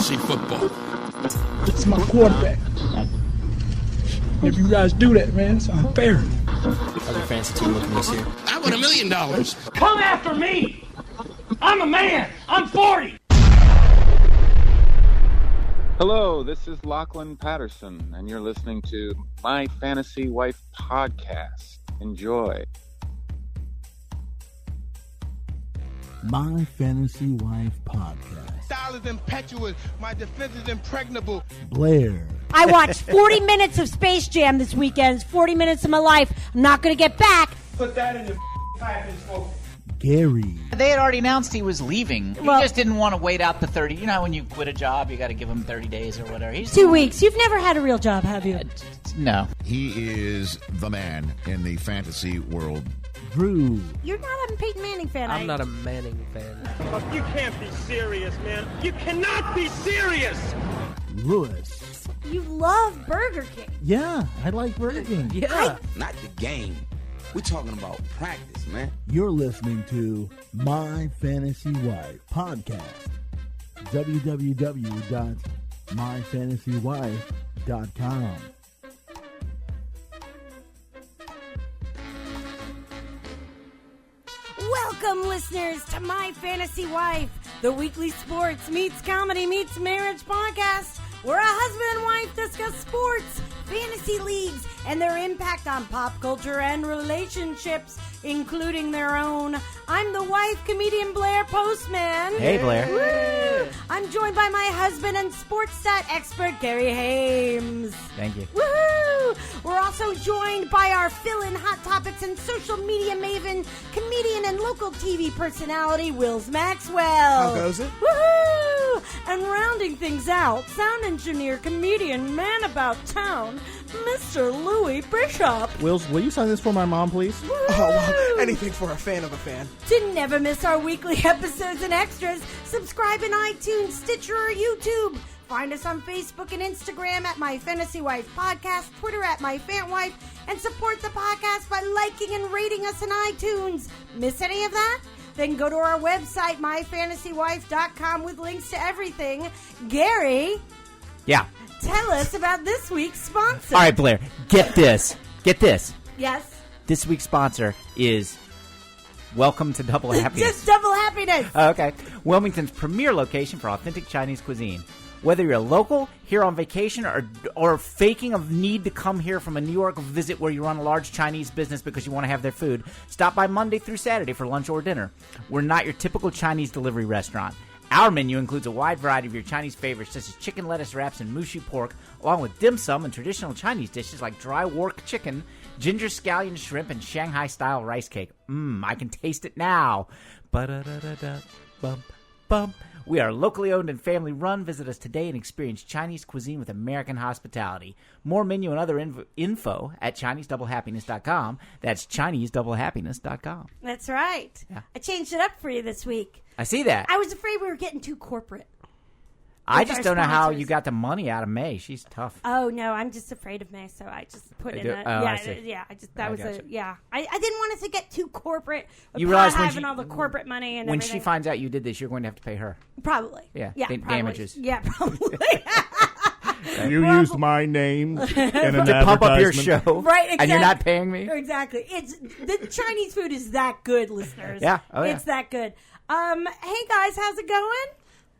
fantasy football. It's my quarterback. If you guys do that, man, it's unfair. How's your fantasy team looking this year? I won $1 million. Come after me! I'm a man! I'm 40! Hello, this is Lachlan Patterson, and you're listening to My Fantasy Wife Podcast. Enjoy. My Fantasy Wife Podcast. Style is impetuous. My defense is impregnable. Blaire. I watched 40 minutes of Space Jam this weekend. It's 40 minutes of my life. I'm not going to get back. Put that in your pipe and smoke. Gary. They had already announced he was leaving. Well, he just didn't want to wait out the 30. You know how when you quit a job, you got to give them 30 days or whatever. 2 weeks. You've never had a real job, have you? No. He is the man in the fantasy world. Drew. You're not a Peyton Manning fan, I'm not a Manning fan. You can't be serious, man. You cannot be serious! Lewis. You love Burger King. Yeah, I like Burger King. Yeah. Not the game. We're talking about practice, man. You're listening to My Fantasy Wife Podcast. www.myfantasywife.com. Welcome, listeners, to My Fantasy Wife, the weekly sports meets comedy meets marriage podcast, where a husband and wife discuss sports, fantasy leagues, and their impact on pop culture and relationships, including their own. I'm the wife, comedian Blaire Postman. Hey, Blaire. Woo! I'm joined by my husband and sports stat expert, Gary Hames. Thank you. Woohoo! We're also joined by our fill-in hot topics and social media maven, comedian and local TV personality, Wills Maxwell. How goes it? Woohoo! And rounding things out, sound engineer, comedian, man about town, Mr. Louis Bishop. Wills, will you sign this for my mom, please? Woo! Oh, well, anything for a fan of a fan. To never miss our weekly episodes and extras, subscribe in iTunes, Stitcher, or YouTube. Find us on Facebook and Instagram at My Fantasy Wife Podcast, Twitter at My Fan Wife, and support the podcast by liking and rating us in iTunes. Miss any of that? Then go to our website, myfantasywife.com, with links to everything. Gary? Yeah. Tell us about this week's sponsor. All right, Blaire, get this. Get this. Yes? This week's sponsor is Welcome to Double Happiness. Just Double Happiness. Okay. Wilmington's premier location for authentic Chinese cuisine. Whether you're a local, here on vacation, or faking a need to come here from a New York visit where you run a large Chinese business because you want to have their food, stop by Monday through Saturday for lunch or dinner. We're not your typical Chinese delivery restaurant. Our menu includes a wide variety of your Chinese favorites, such as chicken lettuce wraps and mushi pork, along with dim sum and traditional Chinese dishes like dry wok chicken, ginger scallion shrimp, and Shanghai-style rice cake. I can taste it now. Ba-da-da-da-bum-bum. We are locally owned and family run. Visit us today and experience Chinese cuisine with American hospitality. More menu and other info at ChineseDoubleHappiness.com. That's ChineseDoubleHappiness.com. That's right. Yeah. I changed it up for you this week. I see that. I was afraid we were getting too corporate. I just don't know how you got the money out of May. She's tough. Oh no, I'm just afraid of May, so I just put in a I see. yeah. I didn't want us to get too corporate. You realize when having all the corporate money and when everything. she finds out you did this, you're going to have to pay her. Probably. Yeah. Probably. Damages. Yeah, probably. You used my name in an to pump up your advertisement. show, Right? Exactly. And you're not paying me. Exactly. It's the Chinese food is that good, listeners. Yeah. Oh yeah. It's that good. Hey guys, how's it going?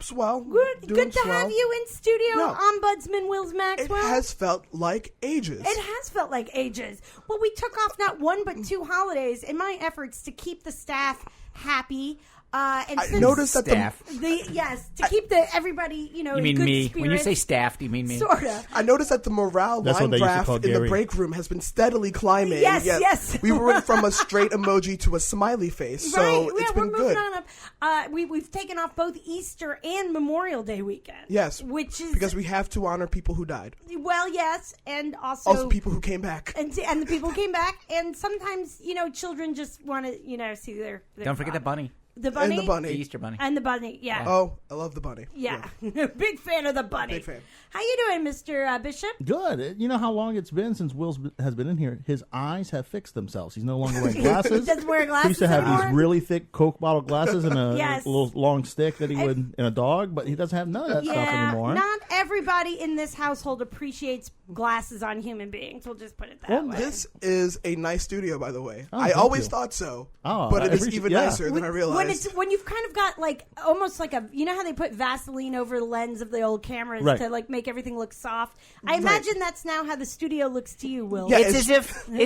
Swell. Good to have you in studio, No. Ombudsman Wills It Maxwell. has felt like ages. It has felt like ages. Well, we took off not one but two holidays in my efforts to keep the staff happy. And I noticed that Staff. to keep everybody, You in mean good me? spirits. When you say staff, do you mean me? Sorta. I noticed that the morale That's line what they used to graph call in the Gary. break room has been steadily climbing. Yes, yet yes. We went from a straight emoji to a smiley face, so Right. it's been we're good. moving on up. We've taken off both Easter and Memorial Day weekend. Yes, which is because we have to honor people who died. Well, yes, and also people who came back, and the people who came back, and sometimes children just want to see their Don't forget the bunny. The bunny? And the bunny. The Easter bunny. And the bunny, yeah. Oh, I love the bunny. Yeah. Big fan of the bunny. Big fan. How you doing, Mr. Bishop? Good. You know how long it's been since Will has been in here? His eyes have fixed themselves. He's no longer wearing glasses. He doesn't wear glasses He used to have anymore? these really thick Coke bottle glasses and a Yes. little long stick that he would in a dog, but he doesn't have none of that stuff anymore. Not everybody in this household appreciates glasses on human beings. We'll just put it that way. This is a nice studio, by the way. Oh, I thank always you. thought so, Oh, but I it is appreciate- even yeah. nicer than I realized. When you've kind of got like almost like a, you know how they put Vaseline over the lens of the old cameras Right. to like make everything look soft. I imagine that's now how the studio looks to you, Will. Yeah, It's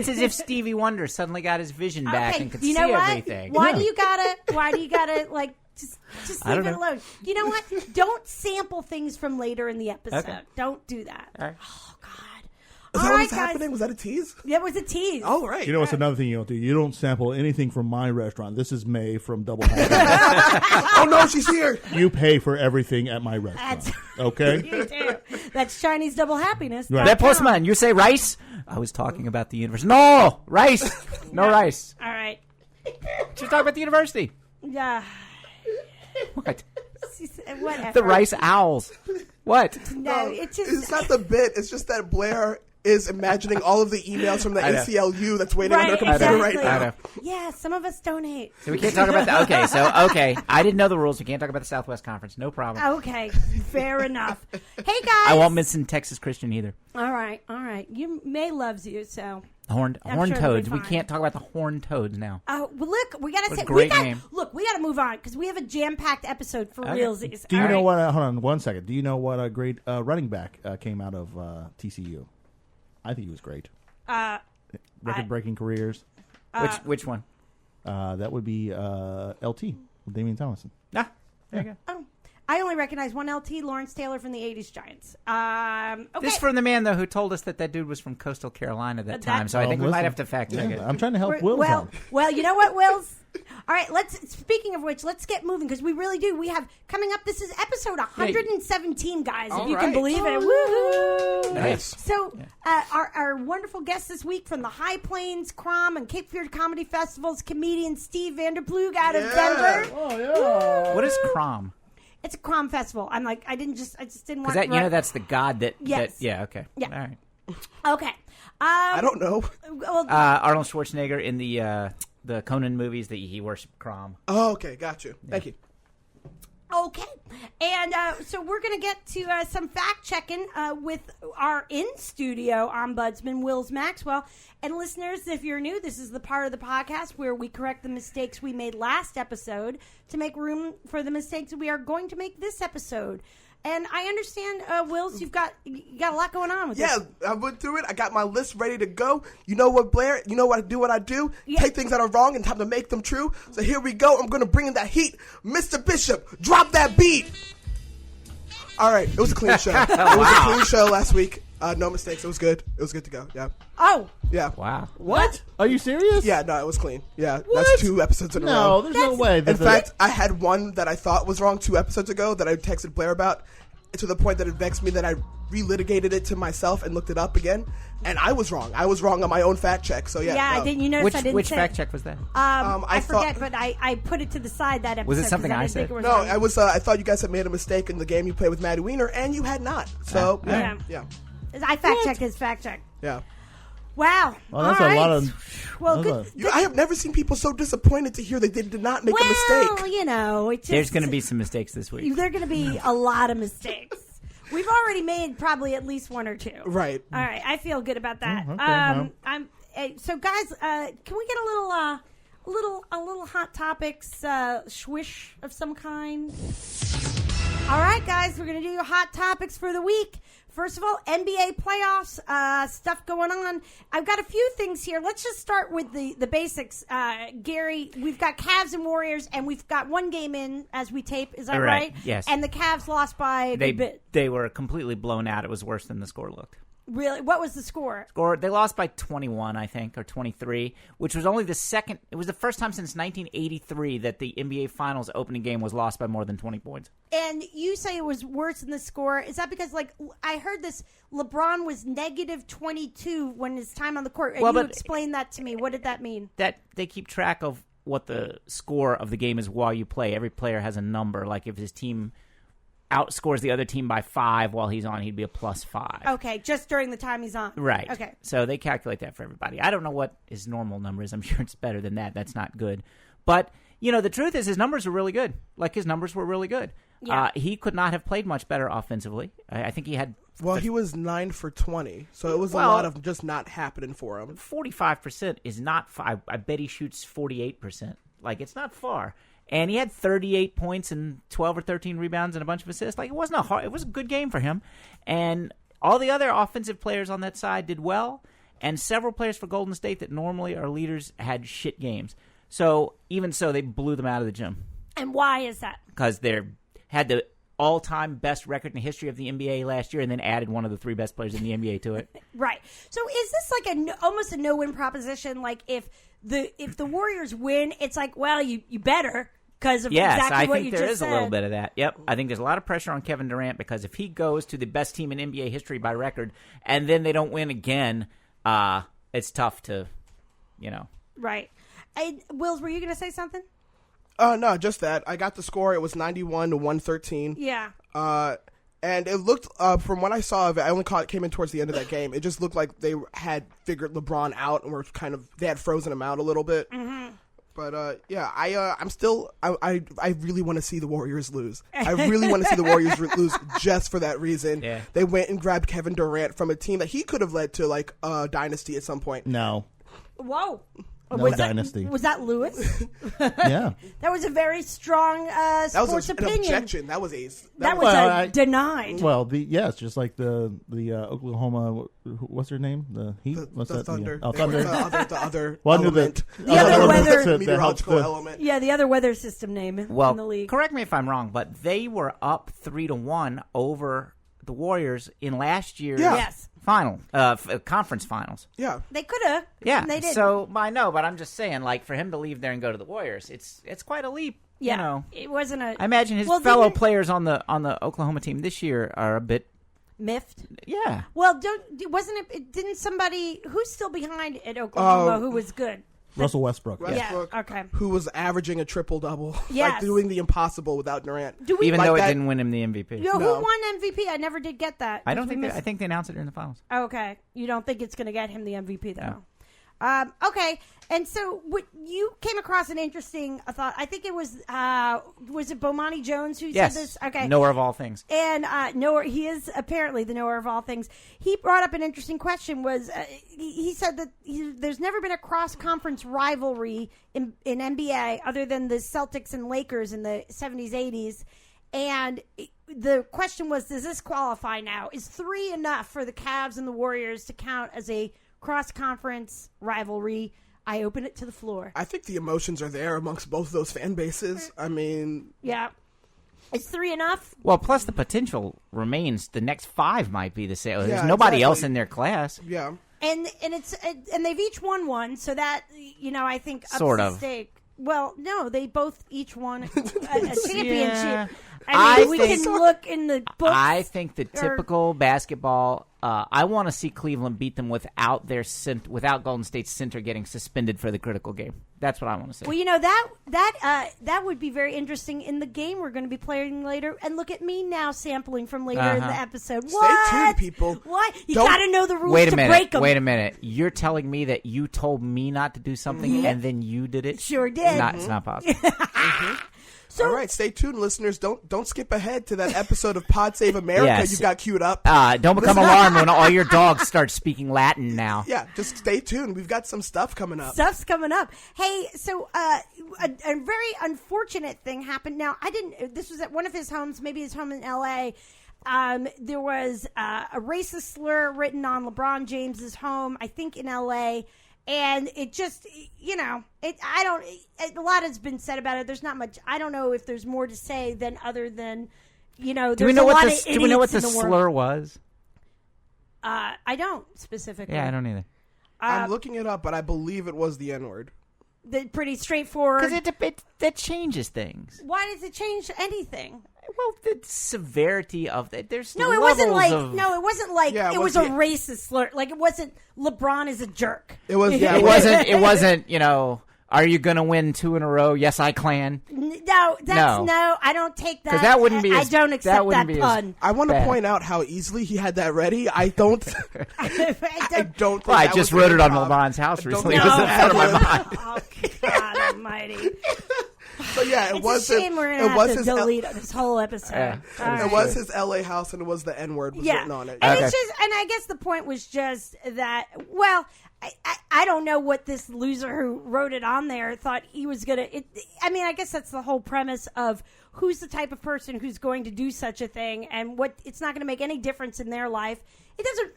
as if Stevie Wonder suddenly got his vision back and could you see know what? everything. Why do you gotta like just I leave don't it know. alone? You know what? Don't sample things from later in the episode. Okay. Don't do that. All right. Oh God. Is All that right, what's guys. happening? Was that a tease? That was a tease. Oh, right. You know what's another thing you don't do? You don't sample anything from my restaurant. This is May from Double Happy. Oh, no, she's here. You pay for everything at my restaurant. Okay? You do. That's Chinese double happiness. Right. That postman, you say rice? I was talking about the university. No, rice. No rice. All right. She's talking about the university. Yeah. What? Whatever. The rice owls. What? No, it's just. It's not the bit. It's just that Blair is imagining all of the emails from the I know. ACLU that's waiting on her Right, computer exactly. right now. I know. Yeah, some of us donate. So we can't talk about that. Okay, I didn't know the rules. We can't talk about the Southwest Conference. No problem. Okay, fair enough. Hey, guys. I won't mention Texas Christian either. All right. You May loves you, so. Horned I'm sure toads. it'll be We fine. can't talk about the horned toads now. Well, look, we gotta What a say, great name. we gotta move on because we have a jam-packed episode for Okay. realsies. Do you All know right? what? Hold on 1 second. Do you know what a great running back came out of TCU? I think he was great. Record-breaking careers. Which one? That would be LT, Damian Thomason. Ah, there you go. Oh, I only recognize one LT, Lawrence Taylor from the '80s Giants. Okay. This is from the man though who told us that dude was from Coastal Carolina that time. So I think we might have to fact check it. I'm trying to help Will. Well, you know what, Wills? All right, speaking of which, let's get moving because we really do. We have coming up, this is episode 117, guys, if you can believe it. Woohoo! Nice. So, our wonderful guest this week from the High Plains, Crom, and Cape Fear Comedy Festivals, comedian STEVE VanderPloeeg out of Denver. Oh, yeah. What is Crom? It's a Crom festival. I just didn't want Because that's the god that. Yes. Yeah. Okay. Yeah. All right. Okay. I don't know. Well, Arnold Schwarzenegger in the Conan movies that he worshipped Crom. Oh, okay. Got you. Thank you. Okay, and so we're going to get to some fact-checking with our in-studio ombudsman, Wills Maxwell. And listeners, if you're new, this is the part of the podcast where we correct the mistakes we made last episode to make room for the mistakes we are going to make this episode. And I understand, Wills, you got a lot going on with this. Yeah, I went through it. I got my list ready to go. You know what, Blair? You know what I do? Yeah. Take things that are wrong and time to make them true. So here we go. I'm going to bring in that heat. Mr. Bishop, drop that beat. All right. It was a clean show. It was a clean show last week. No mistakes. It was good. It was good to go. Yeah. Oh. Yeah. Wow. What? Are you serious? Yeah, no, it was clean. Yeah, What? that's 2 episodes in a row. No, there's no way. In fact, I had one that I thought was wrong 2 episodes ago that I texted Blair about, to the point that it vexed me that I relitigated it to myself and looked it up again, and I was wrong. I was wrong on my own fact check. So yeah. Yeah, no. I didn't. You notice I didn't Which say fact it. check was that? I forget, thought- but I put it to the side that episode. Was it something 'cause I didn't think said? it was No, wrong. I was. I thought you guys had made a mistake in the game you played with Maddie Wiener, and you had not. So Yeah. yeah. I fact checked his fact check. Yeah. Wow. Well, that's All a right. lot of. Well, that's good. I have never seen people so disappointed to hear they did not make a Well, mistake. you know, it just, There's going to be some mistakes this week. There are going to be a lot of mistakes. We've already made probably at least 1 or 2. Right. All right. I feel good about that. okay, well. So guys, can we get a little hot topics swish of some kind? All right, guys, we're going to do hot topics for the week. First of all, NBA playoffs, stuff going on. I've got a few things here. Let's just start with the basics. Gary, we've got Cavs and Warriors, and we've got 1 game in as we tape. Is that right? Yes. And the Cavs lost by a good bit. They were completely blown out. It was worse than the score looked. Really? What was the score? They lost by 21, I think, or 23, which was only the second. It was the first time since 1983 that the NBA Finals opening game was lost by more than 20 points. And you say it was worse than the score. Is that because, like, I heard this, LeBron was negative 22 when his time on the court. And Well, you but- explained that to me. What did that mean? That they keep track of what the score of the game is while you play. Every player has a number. Like if his team outscores the other team by 5 while he's on, he'd be a +5. Okay, just during the time he's on. Right. Okay. So they calculate that for everybody. I don't know what his normal number is. I'm sure it's better than that. That's not good. But, the truth is his numbers are really good. Like, his numbers were really good. Yeah. He could not have played much better offensively. I think he had... Well, he was 9 for 20, so it was a lot of just not happening for him. 45% is not... I bet he shoots 48%. Like, it's not far. And he had 38 points and 12 or 13 rebounds and a bunch of assists. Like, it wasn't it was a good game for him. And all the other offensive players on that side did well. And several players for Golden State that normally are leaders had shit games. So, even so, they blew them out of the gym. And why is that? Because they had the all-time best record in the history of the NBA last year and then added one of the 3 best players in the NBA to it. Right. So is this like almost a no-win proposition? Like if the Warriors win, it's like, well, you better because of exactly what you just said. Yes, I think there is a little bit of that. Yep. I think there's a lot of pressure on Kevin Durant because if he goes to the best team in NBA history by record and then they don't win again, it's tough to, Right. Wills, were you going to say something? No, just that. I got the score. It was 91-113. Yeah. And it looked, from what I saw of it, I only came in towards the end of that game. It just looked like they had figured LeBron out and they had frozen him out a little bit. Mm-hmm. But, I really want to see the Warriors lose. I really want to see the Warriors lose just for that reason. Yeah. They went and grabbed Kevin Durant from a team that he could have led to, like, a dynasty at some point. No. Whoa. No dynasty. Was that Lewis? Yeah. That was a very strong sports opinion. An objection. That was denied. Well, it's just like the Oklahoma. What's their name? The Heat. What's that? Thunder. Thunder. The other element. The other weather meteorological element. Yeah, the other weather system name in the league. Correct me if I'm wrong, but they were up 3-1 over the Warriors in last year's conference finals. Yeah, they could have. Yeah, they did. So I know, but I'm just saying, like, for him to leave there and go to the Warriors, it's quite a leap. Yeah, it wasn't a. I imagine his fellow players on the Oklahoma team this year are a bit miffed. Yeah. Well, didn't somebody who's still behind at Oklahoma who was good? Russell Westbrook. Okay. Who was averaging a triple-double. Yes. Like doing the impossible without Durant. Even though it didn't win him the MVP. Who won MVP? I never did get that. I think they announced it during the finals. Okay. You don't think it's going to get him the MVP, though? No. Okay. And so you came across an interesting thought. I think it was it Bomani Jones who said this? Okay. Knower of all things. And he is apparently the knower of all things. He brought up an interesting question. He said that there's never been a cross-conference rivalry in NBA other than the Celtics and Lakers in the 70s, 80s. And the question was, does this qualify now? Is 3 enough for the Cavs and the Warriors to count as a cross-conference rivalry? I open it to the floor. I think the emotions are there amongst both those fan bases. I mean... Yeah. Is 3 enough? Well, plus the potential remains. The next 5 might be the same. There's nobody else in their class. Yeah. And they've each won one, so that, I think ups the stake. Well, no, they both each won a championship. Yeah. I mean, we can look in the books. I think the typical basketball. I want to see Cleveland beat them without Golden State's center getting suspended for the critical game. That's what I want to see. Well, that would be very interesting in the game we're going to be playing later. And look at me now sampling from later in the episode. What? Stay tuned, people. What? You got to know the rules to break them. Wait a minute. You're telling me that you told me not to do something and then you did it? Sure did. It's not possible. So, all right, stay tuned, listeners. Don't skip ahead to that episode of Pod Save America you've got queued up. Don't become alarmed when all your dogs start speaking Latin now. Yeah, just stay tuned. We've got some stuff coming up. Stuff's coming up. Hey, so a very unfortunate thing happened. Now, this was at one of his homes, maybe his home in L.A., there was a racist slur written on LeBron James's home, I think in L.A., and it just, a lot has been said about it. There's not much. I don't know if there's more to say other than, there's do we know a lot of Do we know what the slur was? I don't specifically. Yeah, I don't either. I'm looking it up, but I believe it was the N-word. Pretty straightforward. Because that changes things. Why does it change anything? Well, the severity of it. It wasn't like it was a racist slur. Like it wasn't LeBron is a jerk. It was. Yeah, it wasn't. Are you going to win 2 in a row? Yes, I clan. No, I don't take that. 'Cause that wouldn't be I don't accept that pun. I want to point out how easily he had that ready. I don't. I don't think I just wrote it on LeBron's house recently. It was out of my mind. Oh, God almighty. So yeah, it's a shame we're gonna have to delete this whole episode. It was his LA house, and it was the N-word written on it. And it's just, and I guess the point was just that. Well, I don't know what this loser who wrote it on there thought he was gonna. I mean, I guess that's the whole premise of who's the type of person who's going to do such a thing, and what it's not going to make any difference in their life. It doesn't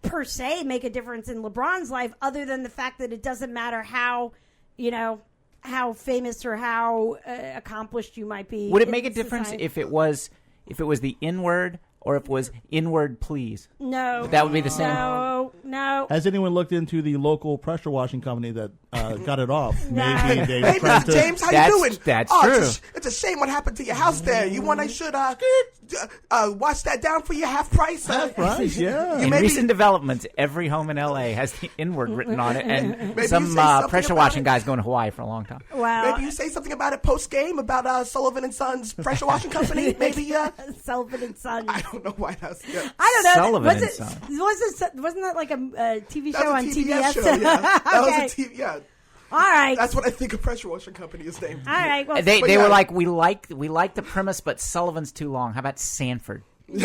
per se make a difference in LeBron's life, other than the fact that it doesn't matter how famous or how accomplished you might be. Would it make a difference if it was the N-word or if it was inward please? No. That would be the same? No. Has anyone looked into the local pressure washing company that got it off? Maybe they Hey, Mr. James, how you doing? That's true. It's a shame what happened to your house there. You want I should wash that down for you half price? Half price, yeah. In recent developments, every home in L.A. has the N-word written on it, and some pressure washing guys going to Hawaii for a long time. Wow. Maybe you say something about it post-game, about Sullivan and Sons pressure washing company, maybe. Sullivan and Sons. I don't know why that's... Yeah. I don't know. Sullivan and Sons. Wasn't that like a TV show on TBS TBS? show, yeah. That Okay. was a TV, yeah. All right. That's what I think a pressure washing company is named. All right. Well, they were like, we like the premise, but Sullivan's too long. How about Sanford? So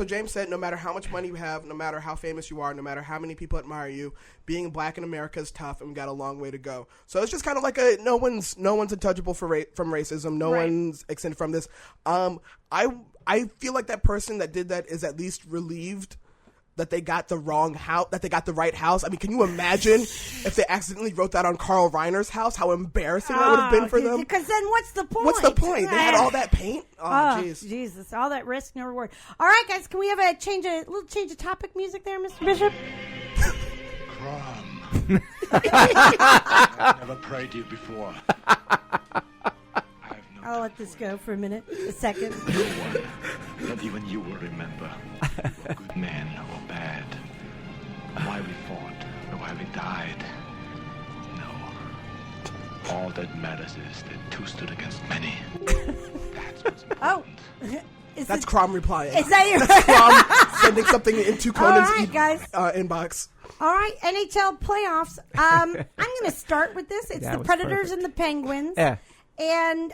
James said, no matter how much money you have, no matter how famous you are, no matter how many people admire you, being black in America is tough, and we got a long way to go. So it's just kind of like no one's untouchable from racism. No one's exempt from this. I feel like that person that did that is at least relieved that they got the wrong house, that they got the right house. I mean, can you imagine if they accidentally wrote that on Carl Reiner's house? How embarrassing that would have been for them. Because then what's the point? What's the point? They had all that paint. Oh, jeez. Jesus, all that risk, no reward. All right, guys, can we have a little change of topic music there, Mr. Bishop? Crom. I've never prayed to you before. I'll let this go for a second. No one, not even you will remember, good man or bad, why we fought or why we died. No. All that matters is that two stood against many. That's what's important. That's Crom replying. Is that your... That's Crom sending something into Conan's inbox. All right, NHL playoffs. I'm going to start with this. It's the Predators and the Penguins. Yeah. And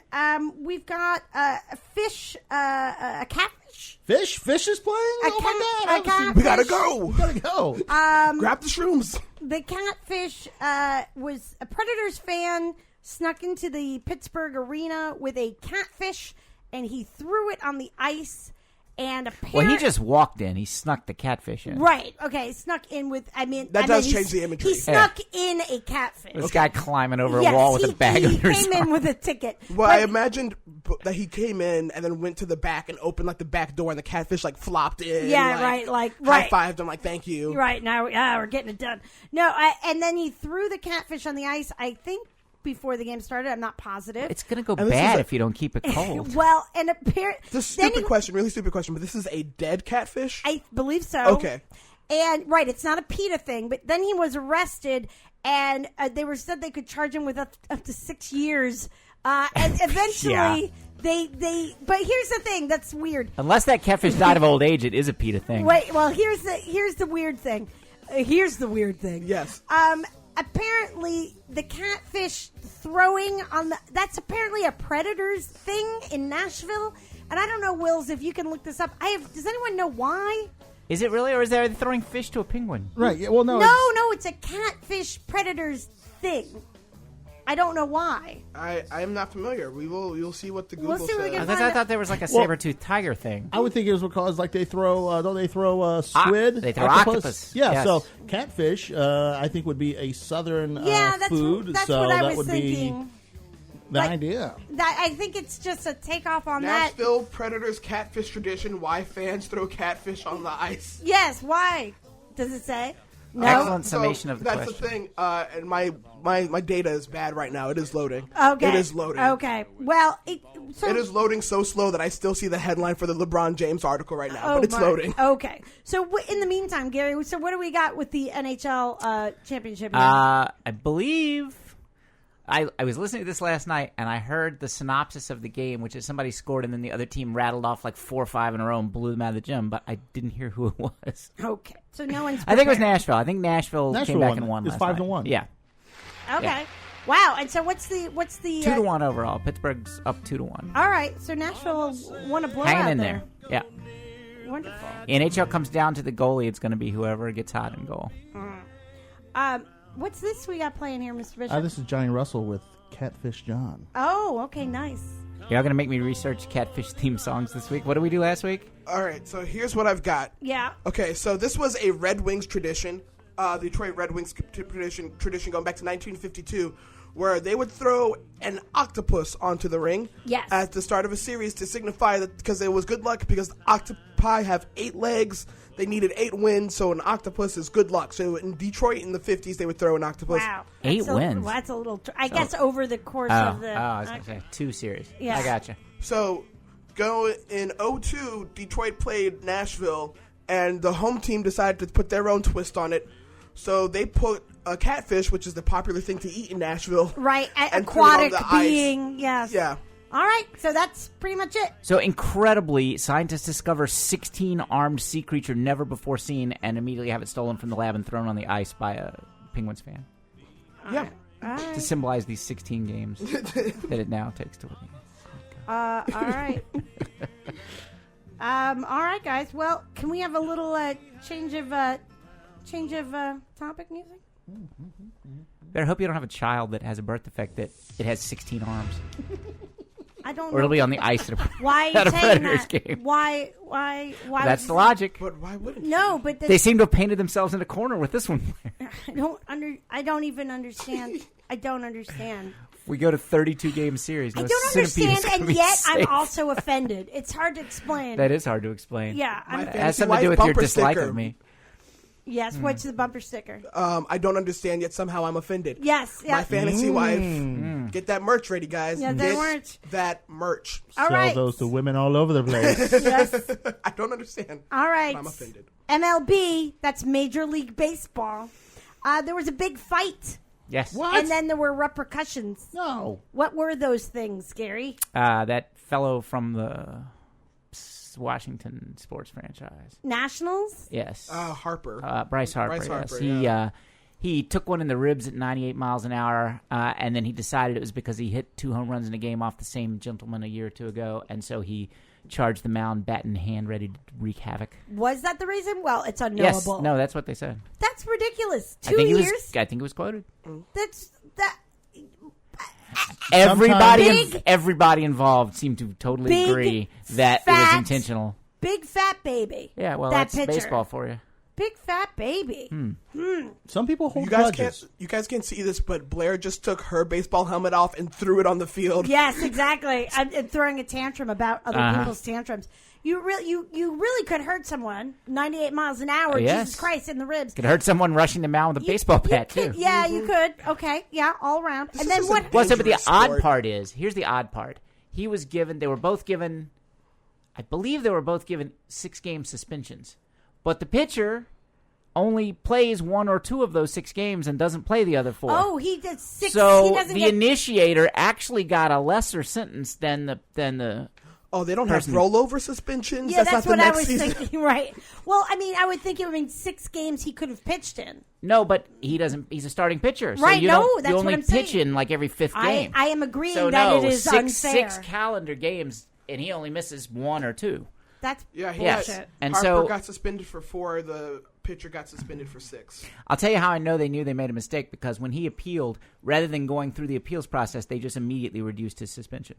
we've got a fish, a catfish. Fish is playing? Oh my God. We gotta go. Grab the shrooms. The catfish was a Predators fan, snuck into the Pittsburgh arena with a catfish, and he threw it on the ice. And well, he just walked in. He snuck the catfish in. Right. Okay. Snuck in with. That does change the imagery. He snuck in a catfish. This guy climbing over a wall with a bag of He came in with a ticket. Well, I imagined that he came in and then went to the back and opened the back door, and the catfish flopped in. Yeah. Right. High-fived him thank you. Right. Now we're getting it done. No. And then he threw the catfish on the ice. I think. Before the game started, I'm not positive. It's going to go bad if you don't keep it cold. Well, and apparently... It's a really stupid question, but this is a dead catfish? I believe so. Okay. And, it's not a PETA thing, but then he was arrested, and they said they could charge him with up to 6 years. And eventually, they... But here's the thing that's weird. Unless that catfish died of old age, it is a PETA thing. Wait, well, here's the weird thing. Here's the weird thing. Yes. Apparently, the catfish throwing that's apparently a Predators thing in Nashville. And I don't know, Wills, if you can look this up. Does anyone know why? Is it really, or is they throwing fish to a penguin? Right, yeah, well, no. No, it's a catfish Predators thing. I don't know why. I am not familiar. We'll see what the Google says. I thought there was a saber-toothed tiger thing. I would think it was because they throw, don't they throw squid? They throw octopus. Yeah, yes. So catfish, I think would be a southern food. That's so what I that was would thinking. Be the idea. I think it's just a takeoff on Nashville Predators catfish tradition. Why fans throw catfish on the ice? Yes, why? Does it say? Excellent summation of the that's question. That's the thing. And my data is bad right now. It is loading. Okay. It is loading. Okay. Well, it is loading so slow that I still see the headline for the LeBron James article right now, but it's loading. Okay. So in the meantime, Gary, so what do we got with the NHL championship? I believe I was listening to this last night, and I heard the synopsis of the game, which is somebody scored, and then the other team rattled off like 4 or 5 in a row and blew them out of the gym, but I didn't hear who it was. Okay. So no one's I think it was Nashville. I think Nashville came back and won It's last 5-1. night. Yeah. Okay. Yeah. Wow. And so what's the 2-1 overall. Pittsburgh's up 2-1. All right. So Nashville won a blowout. Hanging in there. Yeah. Wonderful. NHL comes down to the goalie. It's going to be whoever gets hot in goal. What's this we got playing here, Mr. Bishop? This is Johnny Russell with Catfish John. Oh, okay, nice. Y'all going to make me research Catfish theme songs this week? What did we do last week? All right, so here's what I've got. Yeah. Okay, so this was a Red Wings tradition, the Detroit Red Wings tradition going back to 1952, where they would throw an octopus onto the ring at the start of a series to signify that, because it was good luck, because the octopi have 8 legs. They needed 8 wins, so an octopus is good luck. So in Detroit in the 50s, they would throw an octopus. Wow. 8 wins? Well, that's a little... I guess over the course of the... I was going to say 2 series. Yeah. I gotcha. So go in 2002, Detroit played Nashville, and the home team decided to put their own twist on it. So they put a catfish, which is the popular thing to eat in Nashville. Right, and aquatic threw it on the being, ice. yes. Yeah. All right, so that's pretty much it. So incredibly, scientists discover 16 armed sea creature never before seen and immediately have it stolen from the lab and thrown on the ice by a Penguins fan. Yeah. To symbolize these 16 games that it now takes to win. All right. All right, guys. Well, can we have a little change of topic music? Better hope you don't have a child that has a birth defect that it has 16 arms. I don't Or it'll know. be on the ice at a, Why at are a you saying Predators that? game. Why That's would the you- logic. But why wouldn't No, but They seem to have painted themselves in a corner with this one. I don't even understand. I don't understand. We go to 32 game series. No I don't centipede is understand, gonna and be yet I'm safe. also offended. It's hard to explain. That is hard to explain. Yeah, It has something to do with your dislike of me. Yes, what's the bumper sticker? I don't understand, yet somehow I'm offended. Yes, yeah. My fantasy wife. Get that merch ready, guys. Yeah, that Get merch. that merch. All Sell right. those to women all over the place. Yes. I don't understand. All right. But I'm offended. MLB, that's Major League Baseball. There was a big fight. Yes. And then there were repercussions. No. What were those things, Gary? That fellow from the Washington sports franchise. Nationals? Yes. Harper. Bryce Harper. Bryce Yes. Harper, He took one in the ribs at 98 miles an hour, and then he decided it was because he hit 2 home runs in a game off the same gentleman a year or 2 ago, and so he charged the mound, bat in hand, ready to wreak havoc. Was that the reason? Well, it's Yes. unknowable. No, that's what they said. That's ridiculous. I 2 think years? I think it was quoted. That's that. Everybody involved seemed to totally Big, agree that it was fat, intentional. Big fat baby. Yeah, well, that that's pitcher. baseball for you. Big fat baby. Some people hold You guys grudges. you guys can't see this, but Blaire just took her baseball helmet off and threw it on the field. Yes, exactly. I'm throwing a tantrum about other people's tantrums. You really could hurt someone 98 miles an hour. Yes. Jesus Christ, in the ribs. Could hurt someone rushing the mound with a baseball bat too. Yeah, you could. Okay, yeah, all around. And then what? Well, but the dangerous odd sport. part is, here's the odd part. They were both given 6-game suspensions. But the pitcher only plays 1 or 2 of those 6 games and doesn't play the other 4. Oh, he did 6. So he doesn't the get... initiator actually got a lesser sentence than the Oh, they don't have person. rollover suspensions? Yeah, that's that's not the what I next was season. thinking. Right. Well, I mean, I would think it would mean 6 games he could have pitched in. No, but he doesn't. He's a starting pitcher, so Right, you no, don't. that's You what only I'm pitch saying. in like every 5th game. I am agreeing so that no, it is unfair. 6 calendar games, and he only misses 1 or 2. That's Yeah, he Yes. got, And Harper so- got suspended for 4. The pitcher got suspended for 6. I'll tell you how I know they knew they made a mistake, because when he appealed, rather than going through the appeals process, they just immediately reduced his suspension.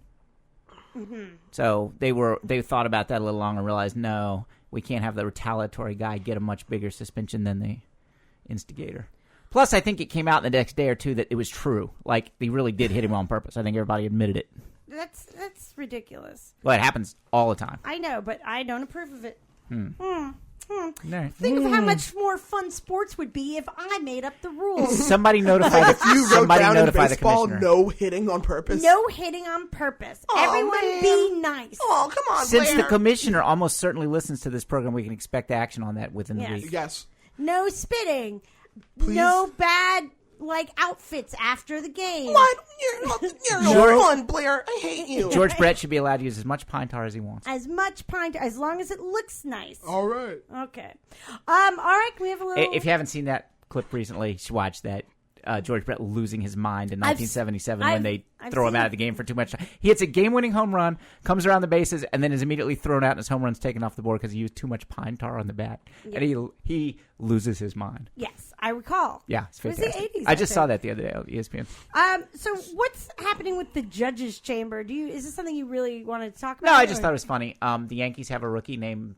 Mm-hmm. So they thought about that a little longer and realized, no, we can't have the retaliatory guy get a much bigger suspension than the instigator. Plus, I think it came out the next day or 2 that it was true. Like, they really did hit him on purpose. I think everybody admitted it. That's ridiculous. Well, it happens all the time. I know, but I don't approve of it. Think of how much more fun sports would be if I made up the rules. Somebody notify If you wrote down in baseball, the commissioner. no hitting on purpose. No hitting on purpose. Everyone be nice. Oh, come on, Since Blaire. the commissioner almost certainly listens to this program, we can expect action on that within the week. Yes. No spitting. Please. No bad outfits after the game. What? You're no fun, Blaire. I hate you. George Brett should be allowed to use as much pine tar as he wants. As much pine tar, as long as it looks nice. All right. Okay. All right. Can we have a little? If you haven't seen that clip recently, you should watch that. George Brett losing his mind in 1977 when they throw him out of the game for too much time. He hits a game-winning home run, comes around the bases, and then is immediately thrown out, and his home run's taken off the board because he used too much pine tar on the bat. Yeah. And he loses his mind. Yes, I recall. Yeah, it's fantastic. It was the 80s, I just saw that the other day on ESPN. So what's happening with the judges' chamber? Is this something you really wanted to talk about? No, I just thought it was funny. The Yankees have a rookie named,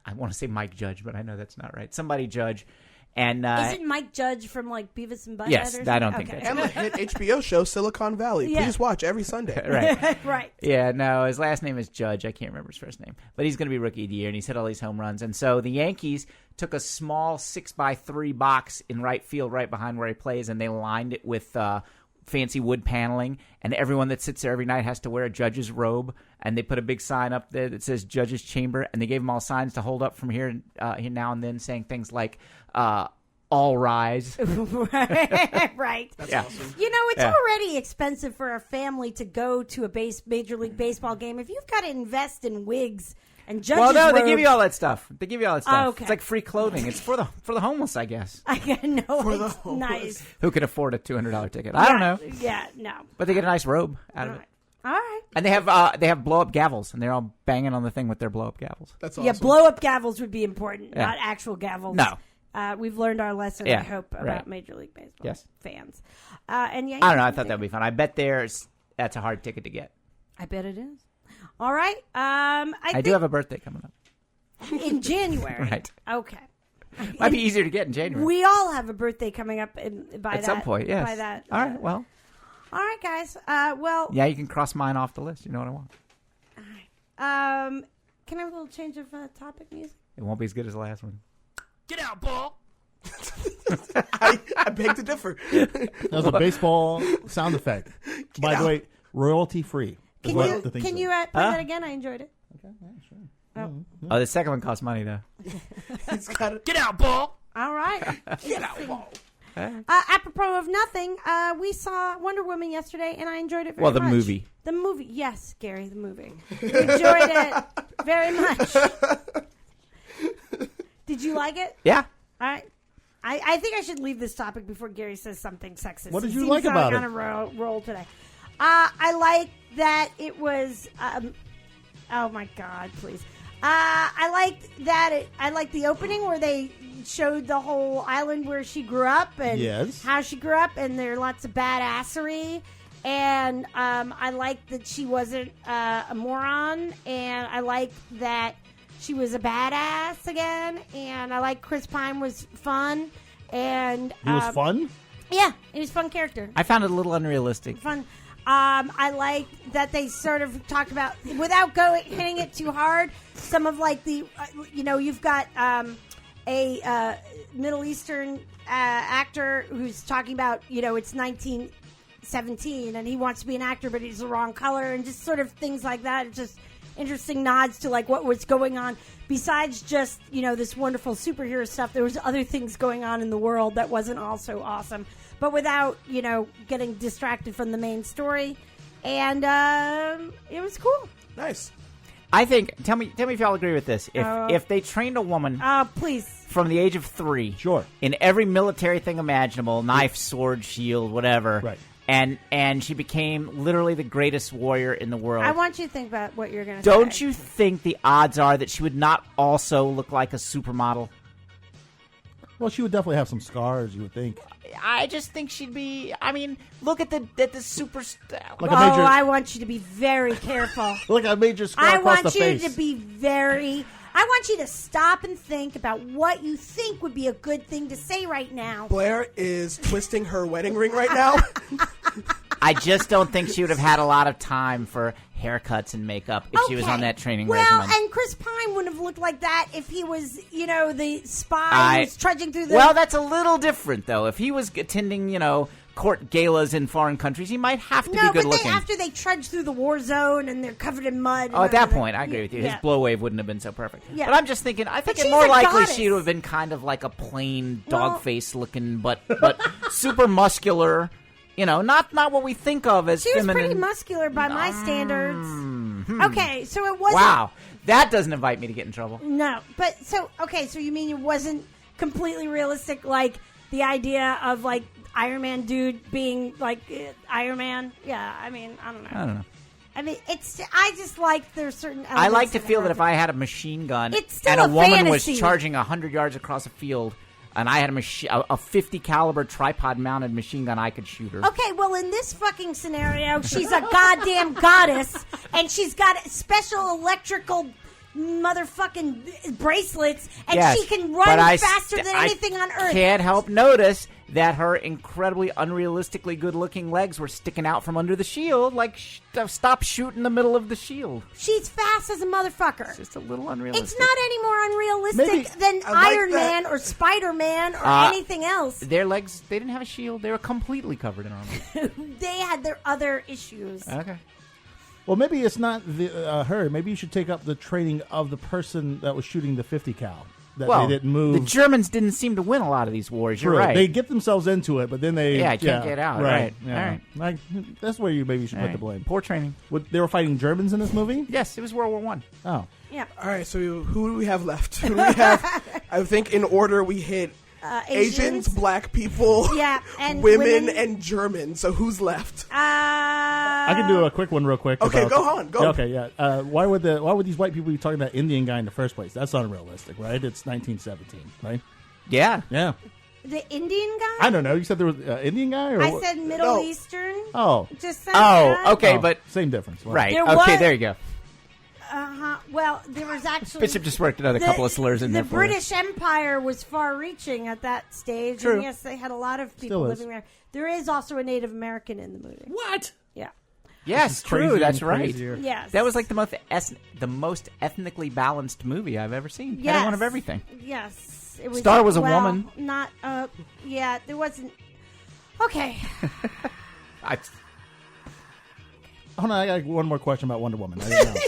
I want to say Mike Judge, but I know that's not right. Somebody Judge. And isn't Mike Judge from Beavis and Butthead? Yes, or something? I don't think that's And the hit HBO show Silicon Valley. Yeah. Please watch every Sunday. Right. Right. Yeah, no, his last name is Judge. I can't remember his first name. But he's going to be Rookie of the Year, and he's hit all these home runs. And so the Yankees took a small 6x3 box in right field right behind where he plays, and they lined it with fancy wood paneling, and everyone that sits there every night has to wear a judge's robe, and they put a big sign up there that says Judge's Chamber, and they gave them all signs to hold up from here now and then saying things like, all rise. Right. That's Yeah. awesome. It's already expensive for a family to go to a Major League Baseball game. If you've got to invest in wigs and judges' Well, no, they robes- give you all that stuff. Oh, okay. It's like free clothing. It's for the homeless, I guess. I know. For the It's homeless. nice. Who can afford a $200 ticket? I don't know. Yeah, no. But they get a nice robe out of it. All right. And they have blow up gavels, and they're all banging on the thing with their blow up gavels. That's awesome. Yeah, blow up gavels would be important, Yeah. not actual gavels. No. We've learned our lesson, Yeah, I hope, about right. Major League Baseball Yes. fans. And I don't know. I thought that would be fun. I bet that's a hard ticket to get. I bet it is. All right. I do have a birthday coming up. in January. Right. Okay. Might be easier to get in January. We all have a birthday coming up At some point, yes. By that. All right, well. All right, guys. Well. Yeah, you can cross mine off the list. You know what I want. All right. Can I have a little change of topic music? It won't be as good as the last one. Get out, ball. I beg to differ. That was a baseball sound effect. By the way, royalty free. Can you play that again? I enjoyed it. Okay, yeah, sure. Oh, the second one costs money, though. Get out, ball. All right. Get out, ball. Apropos of nothing, we saw Wonder Woman yesterday, and I enjoyed it very much. Well, the movie. The movie. Yes, Gary, the movie. Enjoyed it very much. Did you like it? Yeah. All right. I think I should leave this topic before Gary says something sexist. What did He you seems like about on it? a roll today. I like that it was. Oh my God! Please. I liked that. I liked the opening where they showed the whole island where she grew up and Yes. how she grew up, and there are lots of badassery. And I liked that she wasn't a moron, and I liked that she was a badass again, and I like Chris Pine was fun, and He was fun? Yeah, he was a fun character. I found it a little unrealistic. Fun. I like that they sort of talked about without hitting it too hard. Some of like the, you've got a Middle Eastern actor who's talking about, it's 1917 and he wants to be an actor, but he's the wrong color, and just sort of things like that. It's just interesting nods to like what was going on besides just this wonderful superhero stuff. There was other things going on in the world that wasn't also awesome, but without getting distracted from the main story. And it was cool. Nice. I think. Tell me if y'all agree with this. If they trained a woman, please, from the age of 3, sure, in every military thing imaginable, knife, sword, shield, whatever, right. And she became literally the greatest warrior in the world. I want you to think about what you're going to say. Don't you think the odds are that she would not also look like a supermodel? Well, she would definitely have some scars, you would think. I just think she'd be. I mean, look at the superstar. Like a major, I want you to be very careful. like a major scar across the face. I want you to be very. I want you to stop and think about what you think would be a good thing to say right now. Blaire is twisting her wedding ring right now. I just don't think she would have had a lot of time for haircuts and makeup if she was on that training well, regimen. and Chris Pine wouldn't have looked like that if he was, the spy who's trudging through the... Well, that's a little different, though. If he was attending, court galas in foreign countries, he might have to be good looking. After they trudge through the war zone and they're covered in mud. Oh, at that point, I agree with you. His blow wave wouldn't have been so perfect. Yeah. But I'm just thinking, I think it's more likely she would have been kind of like a plain dog face looking, but super muscular. Not what we think of as feminine. She was pretty muscular by my standards. Okay, so it wasn't... Wow, that doesn't invite me to get in trouble. No, but so you mean it wasn't completely realistic, like the idea of like Iron Man dude being like Iron Man? Yeah, I mean, I don't know. I mean, I just like there's certain elements. I like to feel that if I had a machine gun it's still and a woman fantasy. was charging 100 yards across a field, and I had a 50 caliber tripod mounted machine gun, I could shoot her. Okay, well, in this fucking scenario, she's a goddamn goddess, and she's got special electrical motherfucking bracelets, and she can run faster than anything on Earth. Can't help notice that her incredibly unrealistically good-looking legs were sticking out from under the shield. Like, stop shooting the middle of the shield. She's fast as a motherfucker. It's just a little unrealistic. It's not any more unrealistic than Iron Man or Spider-Man or anything else. Their legs, they didn't have a shield. They were completely covered in armor. They had their other issues. Okay. Well, maybe it's not her. Maybe you should take up the training of the person that was shooting the 50 cal. That they didn't move. The Germans didn't seem to win a lot of these wars. You're right. They get themselves into it, but then they can't get out. Right. Yeah. All right. Like, that's where you maybe should put the blame. Poor training. They were fighting Germans in this movie? Yes, it was World War I. Oh. Yeah. All right, so who do we have left? Who do we have? I think in order we hit Asians, black people, and women, and Germans. So who's left? I can do a quick one real quick. Okay, go on. Go. Okay, yeah. Why would these white people be talking about Indian guy in the first place? That's unrealistic, right? It's 1917, right? Yeah. Yeah. The Indian guy? I don't know. You said there was Indian guy? Or I said Middle Eastern. Oh. Just said that. Okay, but... Same difference. Wow. Right. Okay, there you go. Well, there was actually... Bishop just worked another couple of slurs in there for The British Empire was far-reaching at that stage. True. And yes, they had a lot of people living there. There is also a Native American in the movie. What? Yeah. Yes, true. That's right. Yes. That was like the most ethnically balanced movie I've ever seen. Yes. Had one of everything. Yes. It was, Star was a woman. Not, yeah, there wasn't... Okay. Hold on, I got one more question about Wonder Woman. I didn't know.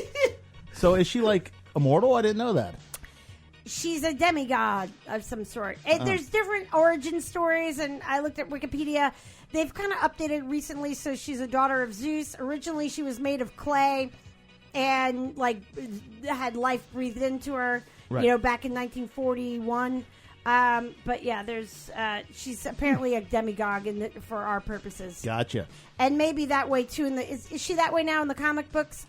So is she like immortal? I didn't know that. She's a demigod of some sort. There's different origin stories, and I looked at Wikipedia. They've kind of updated recently, so she's a daughter of Zeus. Originally, she was made of clay and like had life breathed into her, back in 1941. But yeah, she's apparently a demigod for our purposes. Gotcha. And maybe that way too. Is she that way now in the comic books?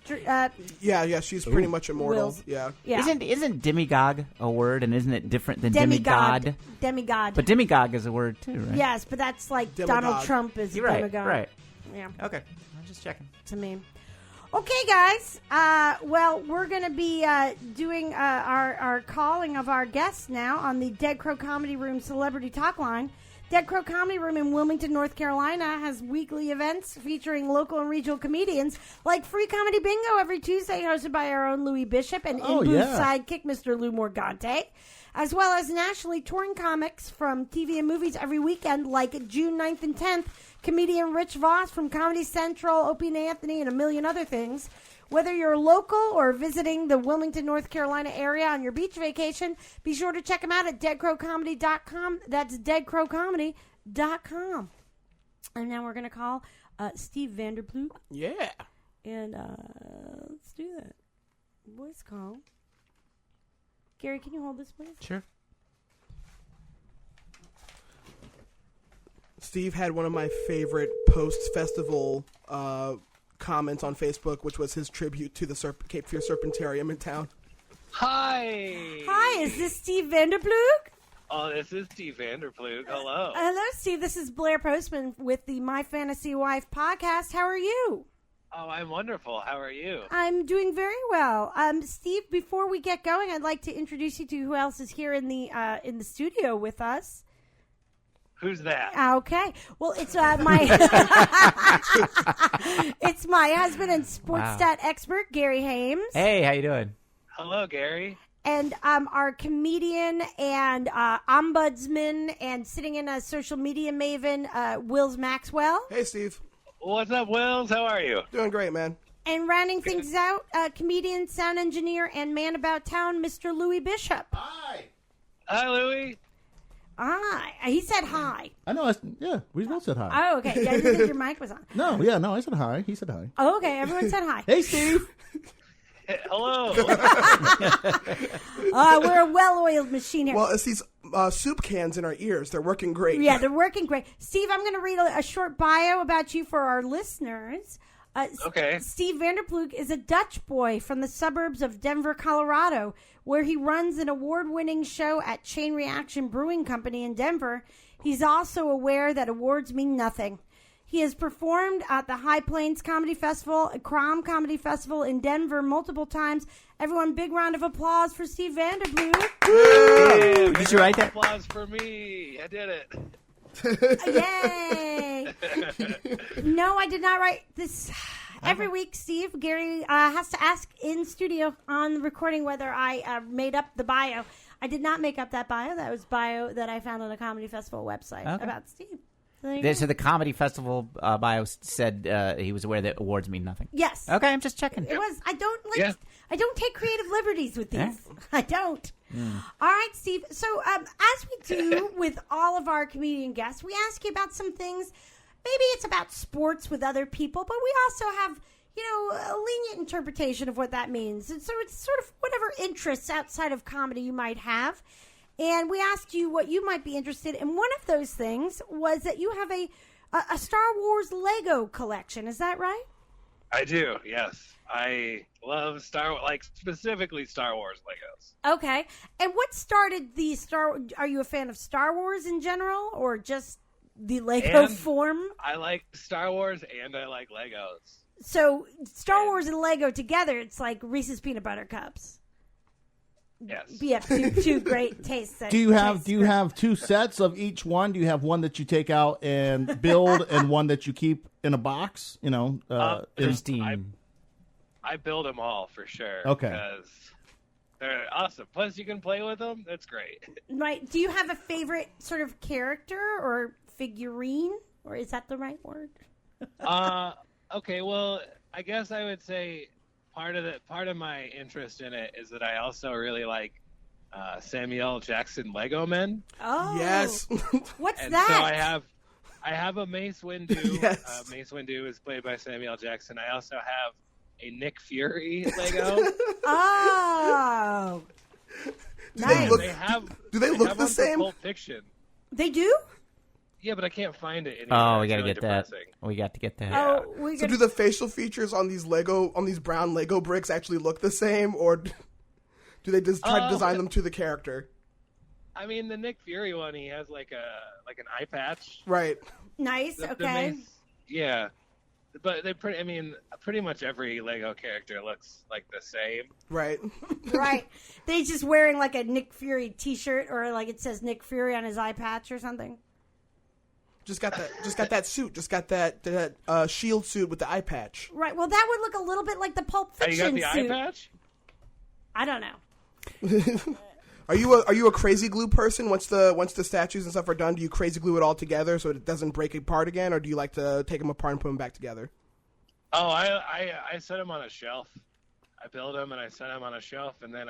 Yeah, she's pretty much immortal. Wills. Yeah. Isn't demigod a word, and isn't it different than demigod? Demigod. But demigod is a word too, right? Yes, but that's like Demigod. Donald Trump is You're right, demigod. right. Yeah. Okay, I'm just checking. To me. Okay, guys. Well, we're going to be doing our calling of our guests now on the Dead Crow Comedy Room Celebrity Talk Line. Dead Crow Comedy Room in Wilmington, North Carolina has weekly events featuring local and regional comedians like Free Comedy Bingo every Tuesday, hosted by our own Louis Bishop and in-booth sidekick Mr. Lou Morgante, as well as nationally touring comics from TV and movies every weekend like June 9th and 10th, comedian Rich Voss from Comedy Central, Opie and Anthony, and a million other things. Whether you're local or visiting the Wilmington, North Carolina area on your beach vacation, be sure to check them out at deadcrowcomedy.com. That's deadcrowcomedy.com. And now we're going to call Steve Vanderploeg. Yeah. And let's do that. Voice call. Gary, can you hold this, please? Sure. Steve had one of my favorite post-festival comments on Facebook, which was his tribute to the Cape Fear Serpentarium in town. Hi. Hi, is this Steve Vanderploeg? Oh, this is Steve Vanderploeg. Hello. Hello, Steve. This is Blaire Postman with the My Fantasy Wife podcast. How are you? Oh, I'm wonderful. How are you? I'm doing very well. Steve, before we get going, I'd like to introduce you to who else is here in the studio with us. Who's that? Okay. Well, it's my it's my husband and sports stat expert, Gary Hames. Hey, how you doing? Hello, Gary. And our comedian and ombudsman and sitting in a social media maven, Wills Maxwell. Hey, Steve. What's up, Wills? How are you? Doing great, man. And rounding things out, comedian, sound engineer, and man about town, Mr. Louis Bishop. Hi. Hi, Louis. Hi. He said hi. I know. Yeah, we both said hi. Oh, okay. Yeah, I didn't think your mic was on. No, yeah, no, I said hi. He said hi. Oh, okay. Everyone said hi. Hey, Steve. Hello. We're a well-oiled machine here. Well, it's these soup cans in our ears. They're working great. Yeah, they're working great. Steve, I'm going to read a short bio about you for our listeners. Okay. Steve Vanderploeg is a Dutch boy from the suburbs of Denver, Colorado, where he runs an award-winning show at Chain Reaction Brewing Company in Denver. He's also aware that awards mean nothing. He has performed at the High Plains Comedy Festival, Crom Comedy Festival in Denver multiple times. Everyone, big round of applause for Steve Vanderploeg. Yeah, Did you write that? Applause for me. I did it. Yay! No, I did not write this. Every week, Steve, Gary has to ask in studio on the recording whether I made up the bio. I did not make up that bio. That was bio that I found on a comedy festival website about Steve. So the comedy festival bio said he was aware that awards mean nothing. Yes. Okay, I'm just checking. It was. I don't take creative liberties with these. Yeah. I don't. All right, Steve. So as we do with all of our comedian guests, we ask you about some things. Maybe it's about sports with other people, but we also have, a lenient interpretation of what that means. And so it's sort of whatever interests outside of comedy you might have. And we asked you what you might be interested in. And one of those things was that you have a Star Wars Lego collection. Is that right? I do, yes. I love specifically Star Wars Legos. Okay. And what started the are you a fan of Star Wars in general or just the Lego form? I like Star Wars and I like Legos. So Star Wars and Lego together, it's like Reese's Peanut Butter Cups. Yes. Yeah, two great tastes. Do you have two sets of each one? Do you have one that you take out and build and one that you keep in a box? Christine. I build them all for sure. Okay. Because they're awesome. Plus, you can play with them. That's great. Right. Do you have a favorite sort of character or figurine? Or is that the right word? Okay, well, I guess I would say part of my interest in it is that I also really like Samuel Jackson Lego Men. Oh, yes. What's and that? So I have a Mace Windu. Yes. Mace Windu is played by Samuel Jackson. I also have a Nick Fury Lego. Oh, do nice. They look the one same? for Pulp Fiction. They do? Yeah, but I can't find it anymore. Oh, we got to really get depressing. that. We got to get that. Oh, So do the facial features on these brown Lego bricks actually look the same, or do they just try to design them to the character? I mean, the Nick Fury one, he has like an eye patch. Right. Nice. Okay. Yeah, but pretty much every Lego character looks like the same. Right. Right. They just wearing like a Nick Fury T-shirt or like it says Nick Fury on his eye patch or something. Just got that suit. Just got that shield suit with the eye patch. Right. Well, that would look a little bit like the Pulp Fiction you got the suit. eye patch? I don't know. Are you a crazy glue person? Once the statues and stuff are done, do you crazy glue it all together so it doesn't break apart again, or do you like to take them apart and put them back together? Oh, I set them on a shelf. I build them and I set them on a shelf, and then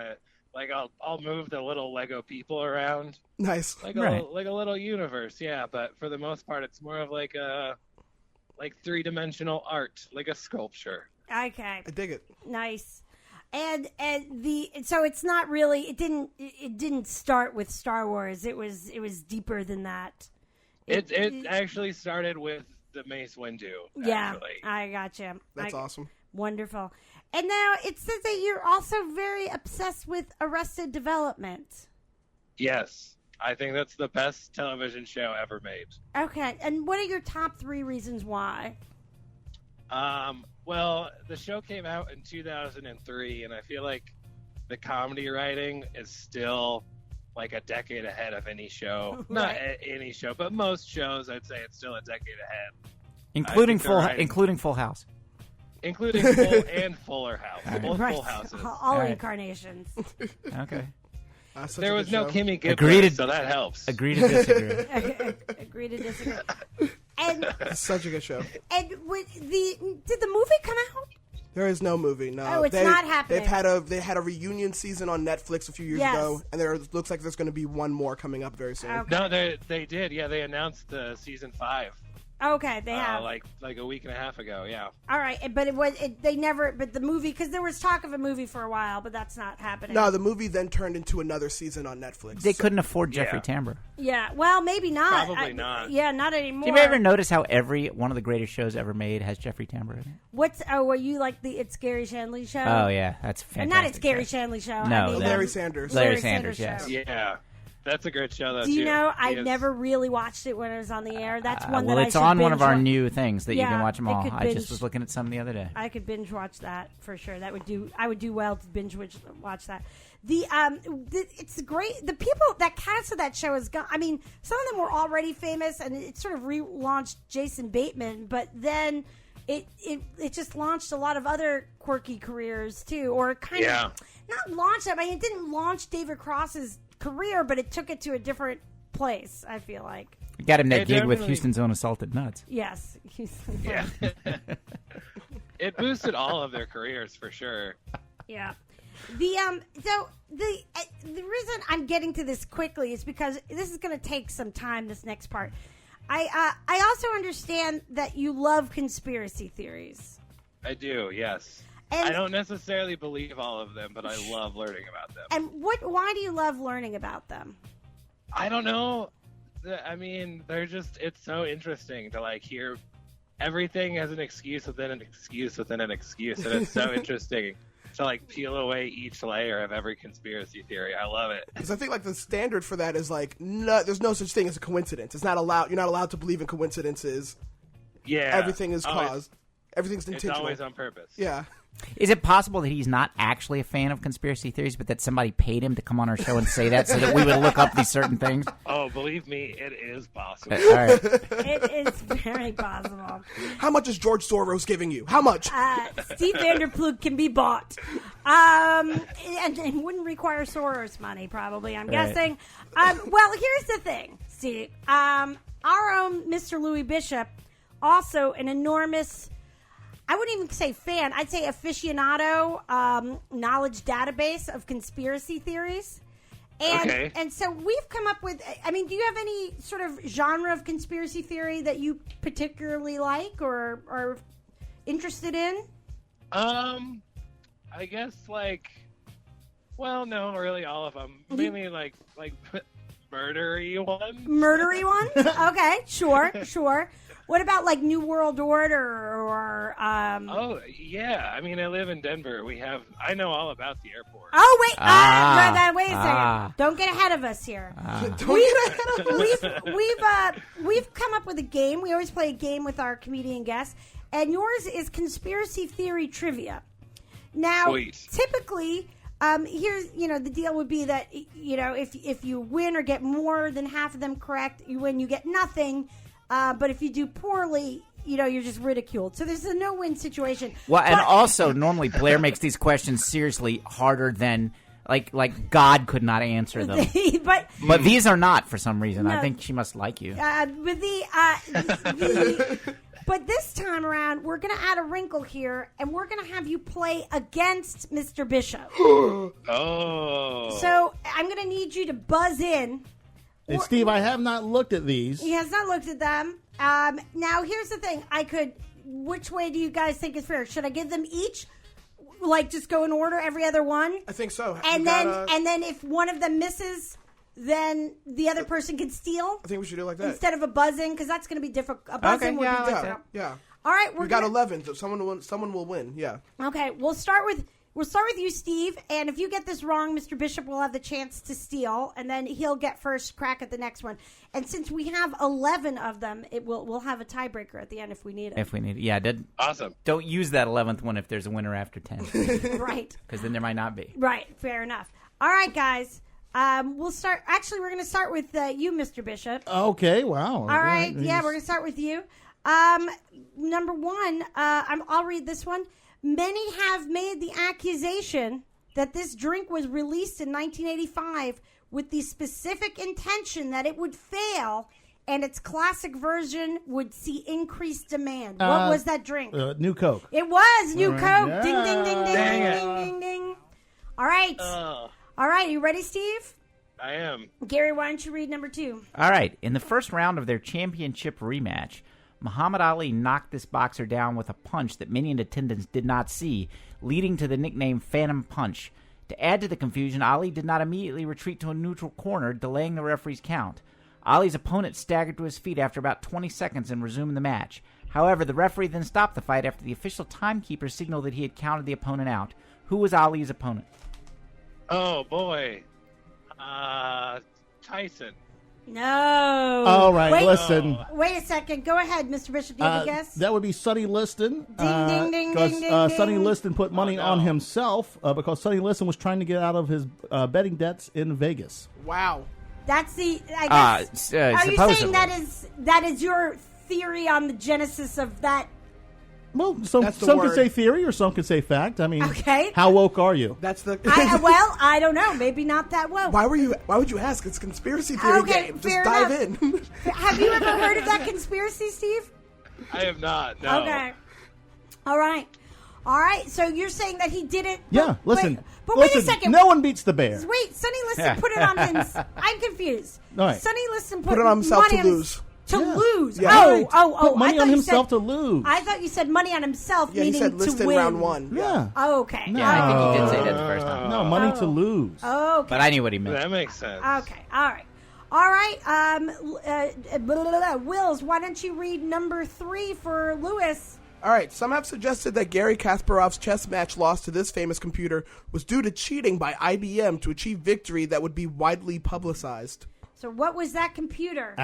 I'll move the little Lego people around. Nice. Like a little universe, yeah. But for the most part, it's more of like 3-dimensional art, like a sculpture. Okay. I dig it. Nice. And so it's not really it didn't start with Star Wars. It was deeper than that. It actually started with the Mace Windu. Yeah, actually. I gotcha. That's awesome. Wonderful. And now it says that you're also very obsessed with Arrested Development. Yes, I think that's the best television show ever made. Okay, and what are your top 3 reasons why? Well, the show came out in 2003, and I feel like the comedy writing is still like a decade ahead of any show. Not any show, but most shows, I'd say it's still a decade ahead. Including Full House. Including Full and Fuller House. Both Full Houses. All incarnations. Okay. There was no Kimmy Gibbler, so that helps. Agree to disagree. Agree to disagree. And such a good show. And did the movie come out? There is no movie. No, oh, it's not happening. They had a reunion season on Netflix a few years ago, and there looks like there's going to be one more coming up very soon. Okay. No, they did. Yeah, they announced season 5. Okay, they have like a week and a half ago. Yeah. All right, but they never. But the movie, because there was talk of a movie for a while, but that's not happening. No, the movie then turned into another season on Netflix. They couldn't afford Jeffrey Tambor. Yeah, well, maybe not. Probably not. Yeah, not anymore. Do you ever notice how every one of the greatest shows ever made has Jeffrey Tambor in it? Were you like the It's Gary Shandling show? Oh yeah, that's fantastic. Not It's Gary Shandling show. No, I mean, Larry Sanders. Larry Sanders, yes. show. Yeah. That's a great show, though. Do you know, I never really watched it when it was on the air. That's one that I it's should on one binge of our watch. new things that you can watch them all. I just binge. was looking at some the other day. I could binge watch that for sure. I would do well to binge watch that. It's great. The people that cast of that show is gone. I mean, some of them were already famous, and it sort of relaunched Jason Bateman, but then it just launched a lot of other quirky careers too, or kind of not launched. I mean, it didn't launch David Cross's career, but it took it to a different place, I feel like. You got him that gig with Houston's Own Assaulted Nuts. Yes. Yeah. It boosted all of their careers for sure. Yeah. So the reason I'm getting to this quickly is because this is going to take some time, this next part. I also understand that you love conspiracy theories. I do, yes. And I don't necessarily believe all of them, but I love learning about them. And why do you love learning about them? I don't know. I mean, it's so interesting to hear everything as an excuse within an excuse within an excuse. And it's so interesting to peel away each layer of every conspiracy theory. I love it. Because I think the standard for that is there's no such thing as a coincidence. It's not allowed. You're not allowed to believe in coincidences. Yeah. Everything is caused. Everything's intentional. It's always on purpose. Yeah. Is it possible that he's not actually a fan of conspiracy theories, but that somebody paid him to come on our show and say that so that we would look up these certain things? Oh, believe me, it is possible. All right. It is very possible. How much is George Soros giving you? How much? Steve Vanderploeg can be bought. And wouldn't require Soros money, probably, I'm guessing. Well, here's the thing, Steve. Our own Mr. Louis Bishop, also an enormous... I wouldn't even say fan. I'd say aficionado, knowledge database of conspiracy theories. And so we've come up with, I mean, do you have any sort of genre of conspiracy theory that you particularly like or are interested in? I guess no, really all of them. Mainly murdery ones. Murdery ones? Okay, sure. What about New World Order or? Oh yeah, I mean I live in Denver. I know all about the airport. Oh wait, wait a second. Don't get ahead of us here. We've come up with a game. We always play a game with our comedian guests, and yours is conspiracy theory trivia. Now, Sweet. Typically. Here's, the deal would be that, if you win or get more than half of them correct, you win, you get nothing. But if you do poorly, you're just ridiculed. So there's a no-win situation. Well, and also, normally Blaire makes these questions seriously harder than, like God could not answer them. But these are not, for some reason. No. I think she must like you. But this time around, we're going to add a wrinkle here, and we're going to have you play against Mr. Bishop. Oh. So I'm going to need you to buzz in. And Steve, I have not looked at these. He has not looked at them. Now, here's the thing. Which way do you guys think is fair? Should I give them each? Just go in order, every other one? I think so. And then if one of them misses, then the other person can steal? I think we should do it like that. Instead of a buzzing, because that's going to be difficult. A buzzing would be difficult. Yeah. All right, we got 11, so someone will win. Yeah. Okay, we'll start with you, Steve, and if you get this wrong, Mr. Bishop will have the chance to steal, and then he'll get first crack at the next one. And since we have 11 of them, we'll have a tiebreaker at the end if we need it. Yeah. Awesome. Don't use that 11th one if there's a winner after 10. Right. Because then there might not be. Right, fair enough. All right, guys. We'll start. Actually, we're going to start with you, Mr. Bishop. Okay, wow. All right. Yeah, we're going to start with you. Number one, I'll read this one. Many have made the accusation that this drink was released in 1985 with the specific intention that it would fail and its classic version would see increased demand. What was that drink? New Coke. It was New Coke. Yeah. Ding, ding, ding, ding, Dang ding, it. ding, ding, ding. All right. All right. You ready, Steve? I am. Gary, why don't you read number 2? All right. In the first round of their championship rematch, Muhammad Ali knocked this boxer down with a punch that many in attendance did not see, leading to the nickname Phantom Punch. To add to the confusion, Ali did not immediately retreat to a neutral corner, delaying the referee's count. Ali's opponent staggered to his feet after about 20 seconds and resumed the match. However, the referee then stopped the fight after the official timekeeper signaled that he had counted the opponent out. Who was Ali's opponent? Oh, boy. Tyson. No. All right, listen. Wait a second. Go ahead, Mr. Bishop. Do you have a guess? That would be Sonny Liston. Ding, ding, Because ding, ding, Sonny ding. Liston put money on himself because Sonny Liston was trying to get out of his betting debts in Vegas. Wow. That's the. I guess. Are you saying that is your theory on the genesis of that? Well, some could say theory or some could say fact. I mean, Okay. How woke are you? That's the. Well, I don't know. Maybe not that well. Why would you ask? It's a conspiracy theory game. Just fair dive enough. in. Have you ever heard of that conspiracy, Steve? I have not. No. Okay. All right. So you're saying that he didn't? Yeah. Listen. Wait a second. No one beats the bear. Wait. Sonny Liston put it on him. I'm confused. All right. Sonny Liston Put it on himself money to lose. To lose. Yeah. Oh. Put money I on thought you himself said, to lose. I thought you said money on himself, Yeah, he meaning said to Liston win. round 1. Yeah. Oh, okay. Yeah, I think he did say that the first time. No, money to lose. Oh, okay. But I knew what he meant. That makes sense. Okay. All right. Wills, why don't you read number 3 for Lewis? All right, some have suggested that Gary Kasparov's chess match loss to this famous computer was due to cheating by IBM to achieve victory that would be widely publicized. So what was that computer?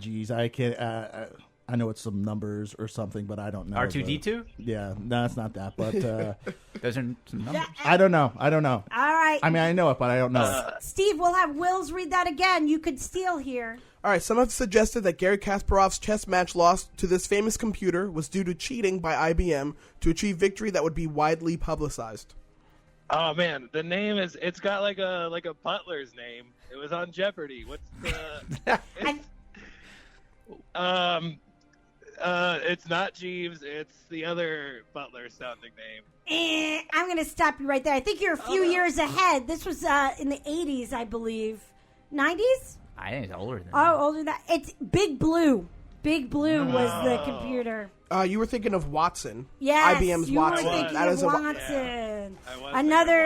Geez, I can't. I know it's some numbers or something, but I don't know. R2D2? Yeah, no, it's not that. But those are some numbers. I don't know. All right. I mean, I know it, but I don't know it. Steve, we'll have Wills read that again. You could steal here. All right, some have suggested that Gary Kasparov's chess match loss to this famous computer was due to cheating by IBM to achieve victory that would be widely publicized. Oh man, the name it's got like a butler's name. It was on Jeopardy. What's the? It's not Jeeves. It's the other butler sounding name. I'm going to stop you right there. I think you're a few years ahead. This was in the 80s, I believe. 90s? I think it's older than that. Oh, older than that. It's Big Blue. Big Blue was the computer. You were thinking of Watson. Yes, IBM's you Watson. were thinking That of is Watson. Yeah.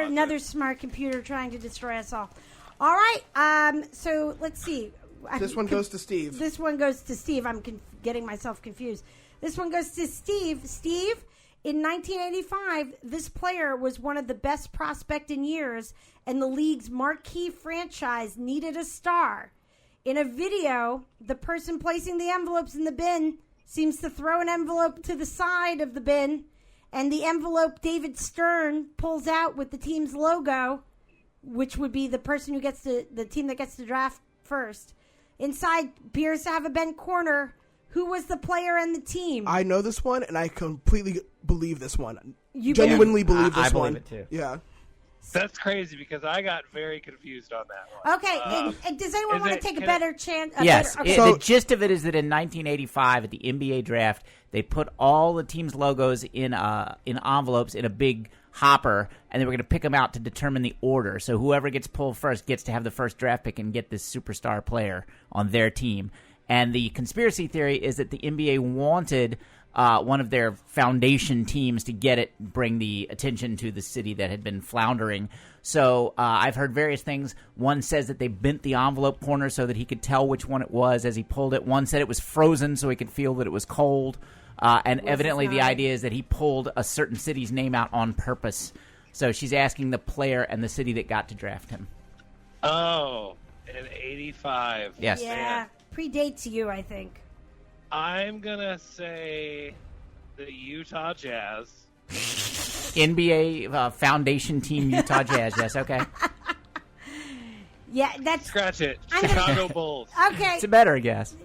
Another smart computer trying to destroy us all. All right, so let's see. This one goes to Steve. This one goes to Steve. I'm getting myself confused. This one goes to Steve. Steve, in 1985, this player was one of the best prospects in years, and the league's marquee franchise needed a star. In a video, the person placing the envelopes in the bin seems to throw an envelope to the side of the bin, and the envelope David Stern pulls out with the team's logo, which would be the person who gets the team that gets to draft first. Inside appears to have a bent corner. Who was the player and the team? I know this one, and I completely believe this one. You genuinely believe this I one. believe it too. Yeah. That's crazy because I got very confused on that one. Okay, and does anyone want to take a better chance? Yes. Okay. The gist of it is that in 1985 at the NBA draft, they put all the team's logos in envelopes in a big hopper, and they were going to pick them out to determine the order. So whoever gets pulled first gets to have the first draft pick and get this superstar player on their team. And the conspiracy theory is that the NBA wanted one of their foundation teams to get it, bring the attention to the city that had been floundering. So I've heard various things. One says that they bent the envelope corner so that he could tell which one it was as he pulled it. One said it was frozen so he could feel that it was cold. And evidently the idea is that he pulled a certain city's name out on purpose. So she's asking the player and the city that got to draft him. Oh, in 85. Yes. Yeah, Man. predates you, I think. I'm going to say the Utah Jazz. NBA foundation team Utah Jazz. Yes, okay. Yeah, that's... Scratch it. Chicago Bulls. Okay. It's a better guess.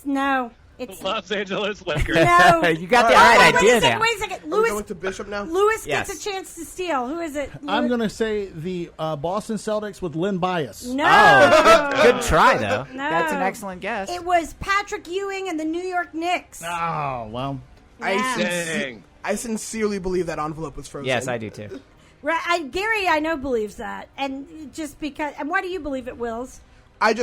No. It's Los Angeles Lakers. No. You got the right idea now. Wait a second. Are we Lewis, going to Bishop now? Lewis Yes. gets a chance to steal. Who is it? I'm going to say the Boston Celtics with Lynn Bias. No. Oh, good try, though. No. That's an excellent guess. It was Patrick Ewing and the New York Knicks. Oh, well. Yeah. I sincerely believe that envelope was frozen. Yes, I do too. Right, Gary, I know believes that, and just because. And why do you believe it, Wills? I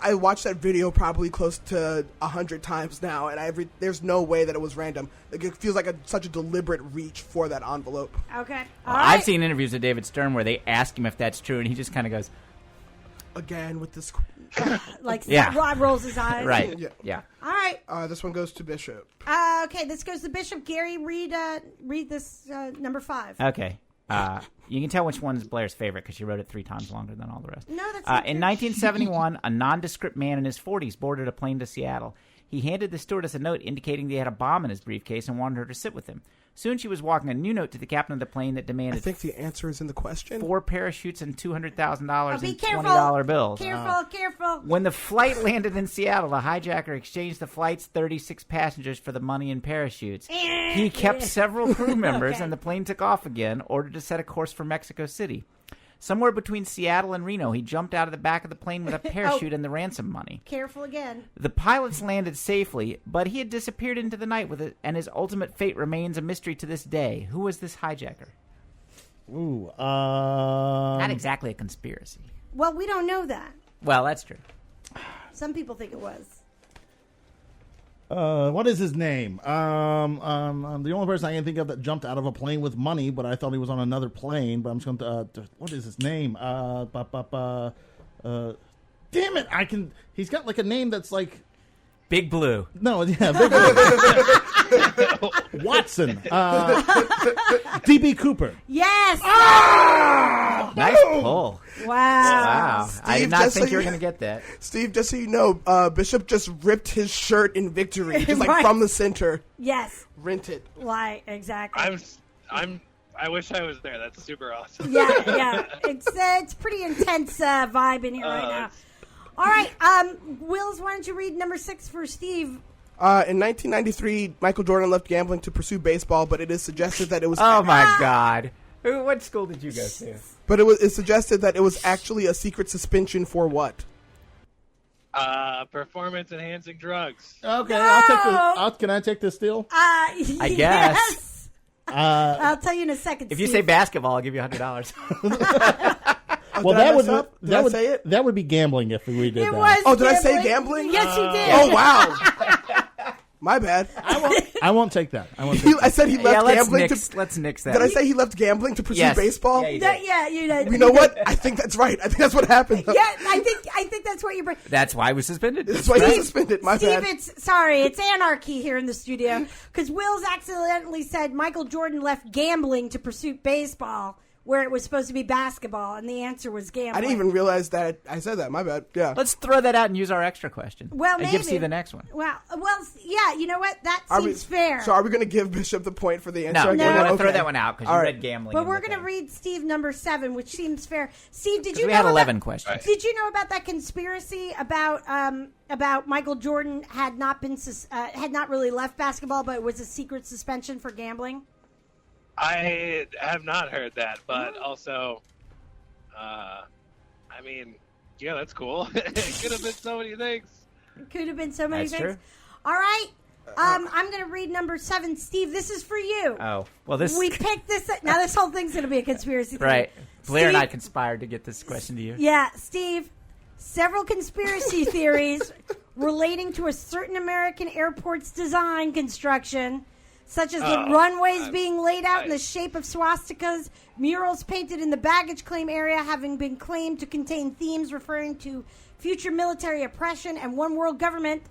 I watched that video probably close to 100 times now, and there's no way that it was random. Like, it feels like such a deliberate reach for that envelope. Okay, I've seen interviews with David Stern where they ask him if that's true, and he just kind of goes, "Again with this," rolls his eyes. Right. Yeah. All right. This one goes to Bishop. Okay, this goes to Bishop. Gary, read this number 5. Okay. You can tell which one's Blaire's favorite because she wrote it 3 times longer than all the rest. No, that's not in 1971, a nondescript man in his 40s boarded a plane to Seattle. He handed the stewardess a note indicating that he had a bomb in his briefcase and wanted her to sit with him. Soon she was walking a new note to the captain of the plane that demanded... I think the answer is in the question. 4 parachutes and $200,000 in careful. $20 bills. Careful. When the flight landed in Seattle, the hijacker exchanged the flight's 36 passengers for the money and parachutes. He kept several crew members, and the plane took off again, ordered to set a course for Mexico City. Somewhere between Seattle and Reno, he jumped out of the back of the plane with a parachute and the ransom money. Careful again. The pilots landed safely, but he had disappeared into the night with it, and his ultimate fate remains a mystery to this day. Who was this hijacker? Ooh, Not exactly a conspiracy. Well, we don't know that. Well, that's true. Some people think it was. What is his name? The only person I can think of that jumped out of a plane with money, but I thought he was on another plane. But I'm just going to. What is his name? Damn it! He's got like a name that's like Big Blue. No, yeah, Big Blue. Watson. D.B. Cooper. Yes. Nice pull. Wow. Steve, I did not just think so you were going to get that. Steve, just so you know, Bishop just ripped his shirt in victory, just like Right. from the center. Yes. Rent it. Like, exactly. I wish I was there. That's super awesome. Yeah. It's pretty intense vibe in here right now. All right, Wills, why don't you read number 6 for Steve? In 1993, Michael Jordan left gambling to pursue baseball, but it is suggested that it was... Oh, my God. What school did you go to? But it's suggested that it was actually a secret suspension for what? Performance-enhancing drugs. Okay, No! Can I take this steal? I guess. Yes. I'll tell you in a second, If you Steve. say basketball, I'll give you $100. Well, Did I say it? That would be gambling if we did It that. was Oh, did I say gambling? Yes, you did. Oh, wow. My bad. I won't take that. I said he left gambling Let's nix that. Did I say he left gambling to pursue Yes. baseball? Yeah, you did. You did. You know what? I think that's right. I think that's what happened. Yeah, I think that's what you're... That's why I was suspended. That's why he was suspended. My Steve, bad. it's anarchy here in the studio because Wills accidentally said Michael Jordan left gambling to pursue baseball where it was supposed to be basketball, and the answer was gambling. I didn't even realize that I said that. My bad. Yeah. Let's throw that out and use our extra question. Well, and maybe. give Steve the next one. Well, yeah, you know what? That seems fair. So are we going to give Bishop the point for the answer? No, again? we're going to Okay. throw that one out because All you right. read gambling. But in we're the going to thing. read Steve number 7, which seems fair. Steve, did you We know had 11 about, questions. Did you know about that conspiracy about Michael Jordan had not really left basketball, but it was a secret suspension for gambling? I have not heard that, but also, yeah, that's cool. It could have been so many things. It could have been so many That's things. true. All right. I'm going to read number 7. Steve, this is for you. Oh, well, this... We picked this. Now, this whole thing's going to be a conspiracy theory. Right. Blaire and I Steve- conspired to get this question to you. Yeah, Steve, several conspiracy theories relating to a certain American airport's design construction, such as the runways being laid out in the shape of swastikas, murals painted in the baggage claim area having been claimed to contain themes referring to future military oppression and one world government,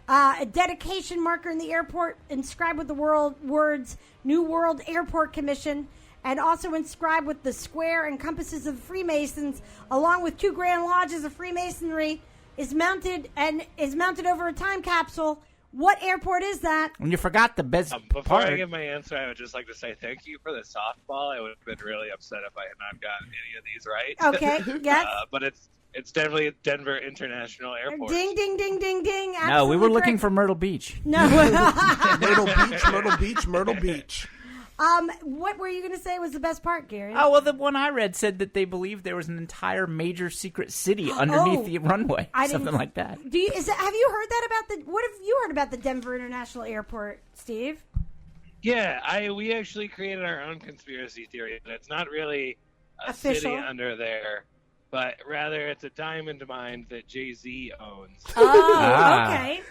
a dedication marker in the airport inscribed with the words New World Airport Commission, and also inscribed with the square and compasses of the Freemasons, along with 2 grand lodges of Freemasonry, is mounted over a time capsule What airport is that? And you forgot the best Before part. I give my answer, I would just like to say thank you for the softball. I would have been really upset if I had not gotten any of these right. Okay, yes. But it's definitely Denver International Airport. Ding, ding, ding, ding, ding. No, we were Absolutely looking correct. for Myrtle Beach. No. Myrtle Beach. What were you going to say was the best part, Gary? Oh, well, the one I read said that they believed there was an entire major secret city underneath the runway. Something like that. Have you heard that about what have you heard about the Denver International Airport, Steve? Yeah, we actually created our own conspiracy theory. And it's not really a Official. city under there, but rather it's a diamond mine that Jay-Z owns. Oh, okay.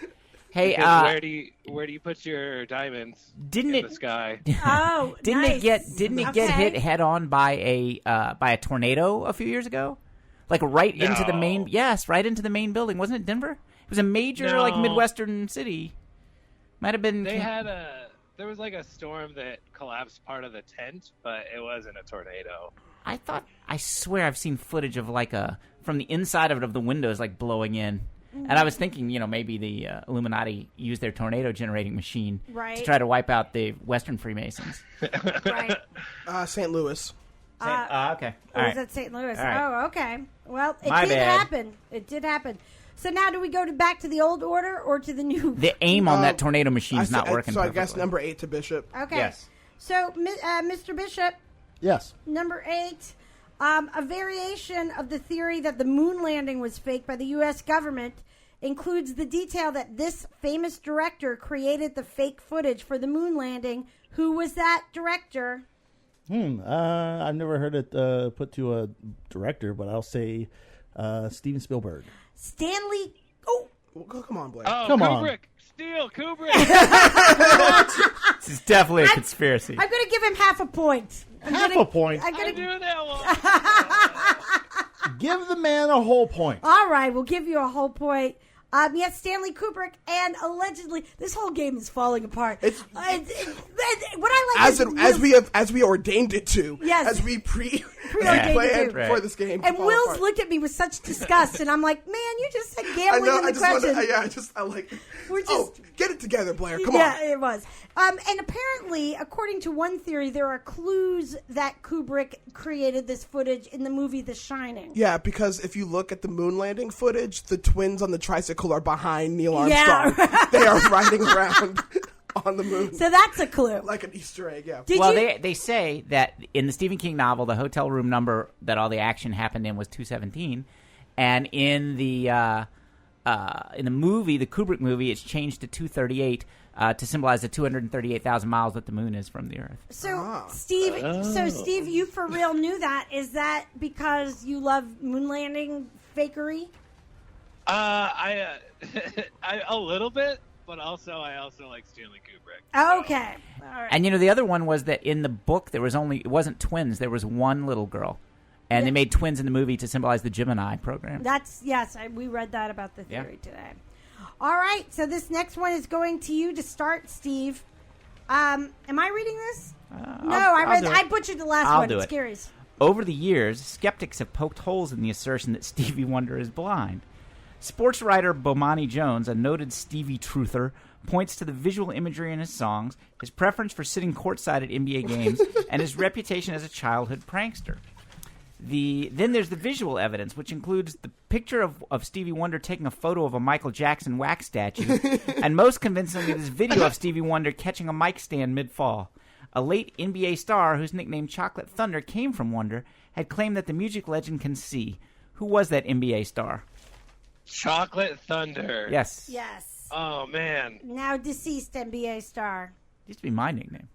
Hey, Because where do you put your diamonds in the sky? Oh, didn't nice. it get hit head on by a tornado a few years ago? Like right into the main right into the main building. Wasn't it Denver? It was a major like Midwestern city. Might have been. There was like a storm that collapsed part of the tent, but it wasn't a tornado. I swear I've seen footage of from the inside of the windows like blowing in. And I was thinking, maybe the Illuminati used their tornado generating machine to try to wipe out the Western Freemasons. Right. St. Louis. Okay. All Was right. that St. Louis? All right. Oh, okay. Well, it My did bad. happen. It did happen. So now do we go back to the old order or to the new? The aim on that tornado machine is not working So I perfectly. guess number 8 to Bishop. Okay. Yes. So, Mr. Bishop, Yes. number 8, a variation of the theory that the moon landing was fake by the U.S. government includes the detail that this famous director created the fake footage for the moon landing. Who was that director? I've never heard it put to a director, but I'll say Steven Spielberg. Stanley. Oh, come on, Blaire. Oh, Come Kubrick. on. Steal Kubrick. This is definitely a conspiracy. I'm going to give him half a point. Half a point? I'm gonna I knew that one. Give the man a whole point. All right, we'll give you a whole point. Yes, Stanley Kubrick, and allegedly, this whole game is falling apart. What I like as we ordained it to. Yes. As we preordained planned it to. for this game. And Will's looked at me with such disgust, and I'm like, man, you just said gambling in the question. We're just get it together, Blaire. Come on. Yeah, it was. And apparently, according to one theory, there are clues that Kubrick created this footage in the movie The Shining. Yeah, because if you look at the moon landing footage, the twins on the tricycle are behind Neil Armstrong. Yeah. They are riding around on the moon. So that's a clue. Like an Easter egg, yeah. They say that in the Stephen King novel, the hotel room number that all the action happened in was 217, and in the movie, the Kubrick movie, it's changed to 238 to symbolize the 238,000 miles that the moon is from the Earth. So, Steve, you for real knew that. Is that because you love moon landing fakery? I a little bit, but I also like Stanley Kubrick. Okay. All right. And the other one was that in the book it wasn't twins, there was one little girl. And they made twins in the movie to symbolize the Gemini program. We read that about the theory today. All right, so this next one is going to you to start, Steve. Am I reading this? I butchered the last I'll one. do It's it. Gary's. Over the years, skeptics have poked holes in the assertion that Stevie Wonder is blind. Sports writer Bomani Jones, a noted Stevie truther, points to the visual imagery in his songs, his preference for sitting courtside at NBA games, and his reputation as a childhood prankster. Then there's the visual evidence, which includes the picture of Stevie Wonder taking a photo of a Michael Jackson wax statue, and most convincingly, this video of Stevie Wonder catching a mic stand mid-fall. A late NBA star, whose nickname Chocolate Thunder came from Wonder, had claimed that the music legend can see. Who was that NBA star? Chocolate Thunder. Yes. Yes. Oh, man. Now deceased NBA star. Used to be my nickname.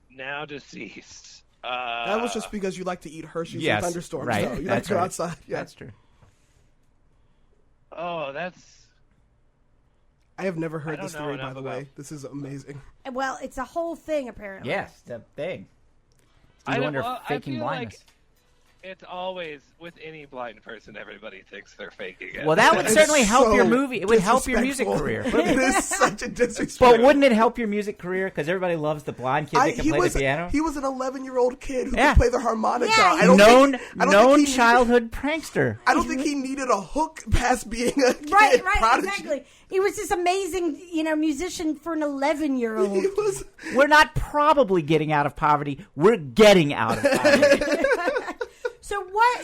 Now deceased. That was just because you like to eat Hershey's yes, in thunderstorms. right. So you That's like to go right. outside. Yeah. That's true. Oh, that's... I have never heard I this don't know theory, by enough the about- way. This is amazing. Well, it's a whole thing, apparently. Yes, it's a thing. I Stevie Wonder I faking feel blindness. like It's always, with any blind person, everybody thinks they're faking it. Well, that would certainly help your movie. It would help your music career. It is such a disrespect. But wouldn't it help your music career? Because everybody loves the blind kid that can play the piano. He was an 11-year-old kid who could play the harmonica. Known childhood prankster. I don't think he needed a hook past being a kid. Right, prodigy. exactly. He was this amazing, musician for an 11-year-old. We're not probably getting out of poverty. We're getting out of poverty. So what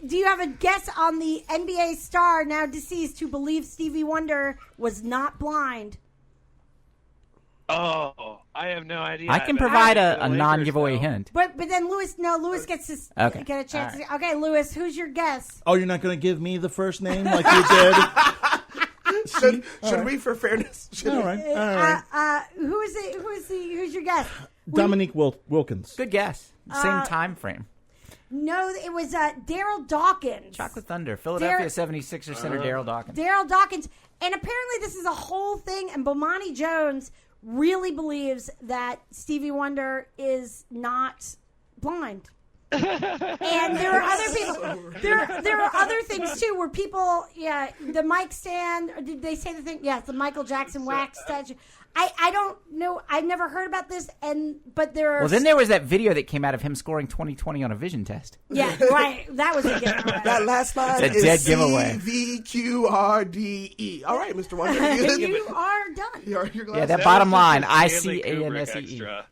do you have a guess on the NBA star now deceased who believes Stevie Wonder was not blind? Oh, I have no idea. I can provide a non-giveaway hint. But then Lewis gets to get a chance. All To, okay, Lewis, who's your guess? Oh, you're not going to give me the first name like you did? Should we, for fairness? All right. Who's your guess? Dominique Wilkins. Good guess. Same time frame. No, it was Daryl Dawkins. Chocolate Thunder. Philadelphia 76er center Daryl Dawkins. Daryl Dawkins. And apparently this is a whole thing, and Bomani Jones really believes that Stevie Wonder is not blind. And there are other people. There are other things too, where people, the mic stand. Or did they say the thing? Yeah, it's the Michael Jackson wax statue. I don't know. I've never heard about this, but there are. Well, then there was that video that came out of him scoring 20/20 on a vision test. Yeah, right. That was a giveaway. That last line is dead giveaway. CVQRDE. All right, Mr. Wonder. You are done. Yeah, that bottom line. ICANSEE.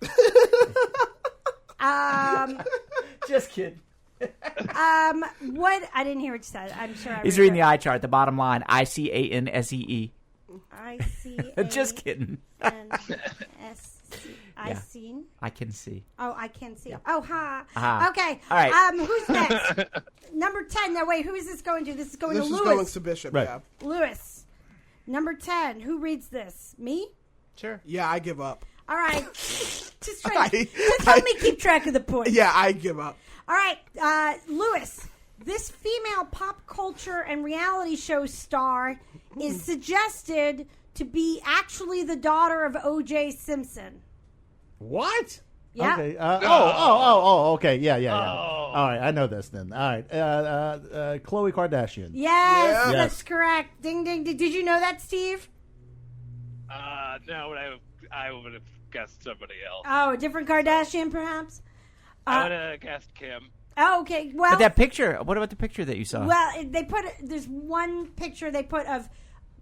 Just kidding. What? I didn't hear what you said. I'm sure. He's reading the eye chart. The bottom line. ICANSEE. Just kidding. I seen. I can see. Oh, I can see. Oh, ha. Okay. All right. Who's next? Number 10. Now, wait. Who is this going to? This is going to Lewis. This is going to Bishop. Right. Yeah. Lewis. Number 10. Who reads this? Me? Sure. Yeah, I give up. All right. Just help me keep track of the points. Yeah, I give up. All right, Lewis. This female pop culture and reality show star is suggested to be actually the daughter of O.J. Simpson. What? Yeah. Okay. Okay. Yeah. All right. I know this then. All right. Khloe Kardashian. Yes, that's correct. Ding, ding, ding. Did you know that, Steve? No, but I would have guessed somebody else. Oh, a different Kardashian, perhaps? I would have guessed Kim. Oh, okay. Well, but that picture. What about the picture that you saw? Well, there's one picture they put of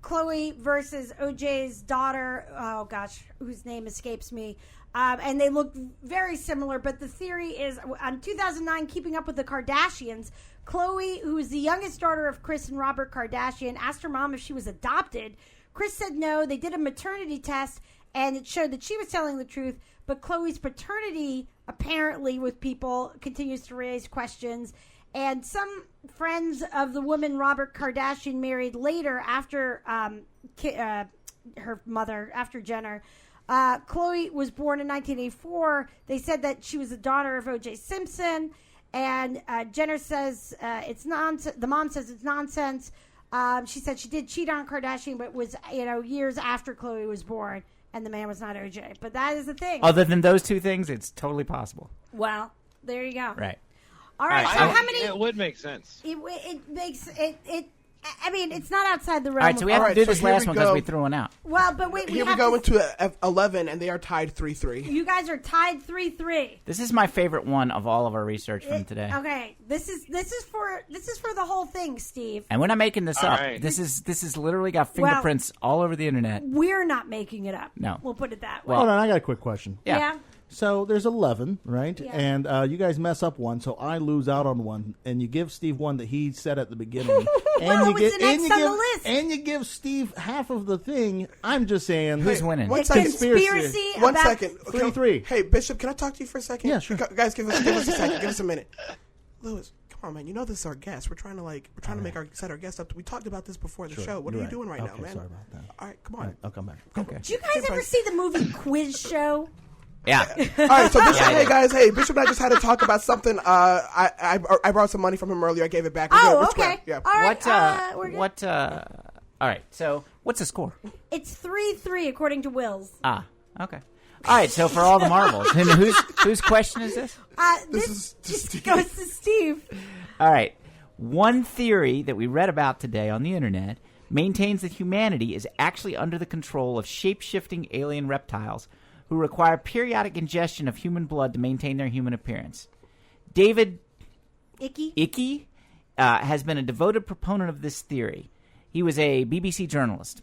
Khloe versus OJ's daughter. Oh gosh, whose name escapes me. And they look very similar. But the theory is, on 2009, Keeping Up with the Kardashians, Khloe, who is the youngest daughter of Kris and Robert Kardashian, asked her mom if she was adopted. Kris said no. They did a maternity test, and it showed that she was telling the truth. But Khloe's paternity, apparently, with people, continues to raise questions. And some friends of the woman Robert Kardashian married later after her mother, after Jenner. Khloe was born in 1984. They said that she was the daughter of O.J. Simpson. And Jenner says it's nonsense. The mom says it's nonsense. She said she did cheat on Kardashian, but was years after Khloe was born. And the man was not OJ. But that is the thing. Other than those two things, it's totally possible. Well, there you go. Right. All right. So how many? It would make sense. It makes it. I mean, it's not outside the realm. All right, so we have to do this last one because we threw one out. Well, but wait. Here we go into 11, and they are tied 3-3. You guys are tied 3-3. This is my favorite one of all of our research from today. Okay, this is for the whole thing, Steve. And we're not making this up. Right. This is literally got fingerprints all over the internet. We're not making it up. No, we'll put it that way. Hold on, I got a quick question. Yeah. So there's 11, right? Yeah. And you guys mess up one, so I lose out on one, and you give Steve one that he said at the beginning. And you give Steve half of the thing. I'm just saying, who's winning? One second. Conspiracy. 1 second. 3-3. Hey, Bishop, can I talk to you for a second? Yeah, sure. Guys, give us a second. Give us a minute. Lewis, come on, man. You know this is our guest. We're trying to make set our guest up. We talked about this before the show. What are you doing right now, man? Sorry about that. All right, come on. All right, I'll come back. Okay. Did you guys ever see the movie Quiz Show? Yeah. All right, so Bishop, hey guys, Bishop and I just had to talk about something. I borrowed some money from him earlier. I gave it back. Oh, okay. Yeah. All right. All right. So, what's the score? It's 3-3 according to Will's. Okay. All right, so for all the marbles, and whose question is this? This is goes to Steve. All right. One theory that we read about today on the internet maintains that humanity is actually under the control of shape-shifting alien reptiles who require periodic ingestion of human blood to maintain their human appearance. David Icke has been a devoted proponent of this theory. He was a BBC journalist.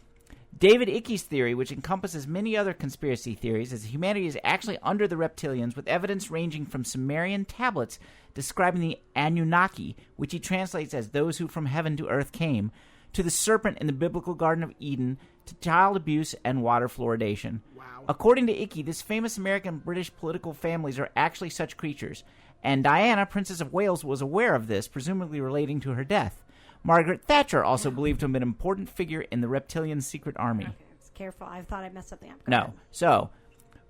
David Icke's theory, which encompasses many other conspiracy theories, is that humanity is actually under the reptilians, with evidence ranging from Sumerian tablets describing the Anunnaki, which he translates as those who from heaven to earth came, to the serpent in the biblical Garden of Eden, to child abuse and water fluoridation. Wow. According to Icke, this famous American-British political families are actually such creatures, and Diana, Princess of Wales, was aware of this, presumably relating to her death. Margaret Thatcher also believed to have been an important figure in the reptilian secret army. Okay, careful. I thought I messed something up. No. Ahead. So,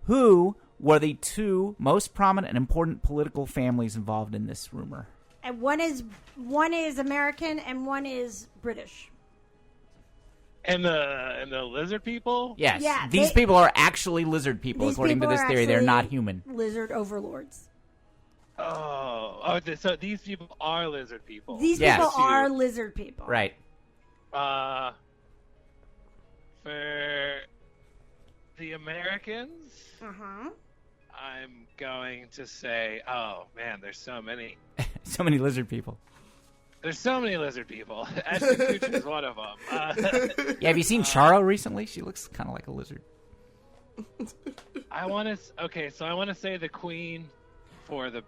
who were the two most prominent and important political families involved in this rumor? And one is American and one is British. And the lizard people? Yes. Yeah, these people are actually lizard people, according to this theory. They're not human. Lizard overlords. So these people are lizard people. These people are lizard people. Right. For the Americans, I'm going to say, oh man, there's so many. So many lizard people. There's so many lizard people. Ashton Kutcher is one of them. Yeah, have you seen Charo recently? She looks kind of like a lizard. I want to say the Queen for the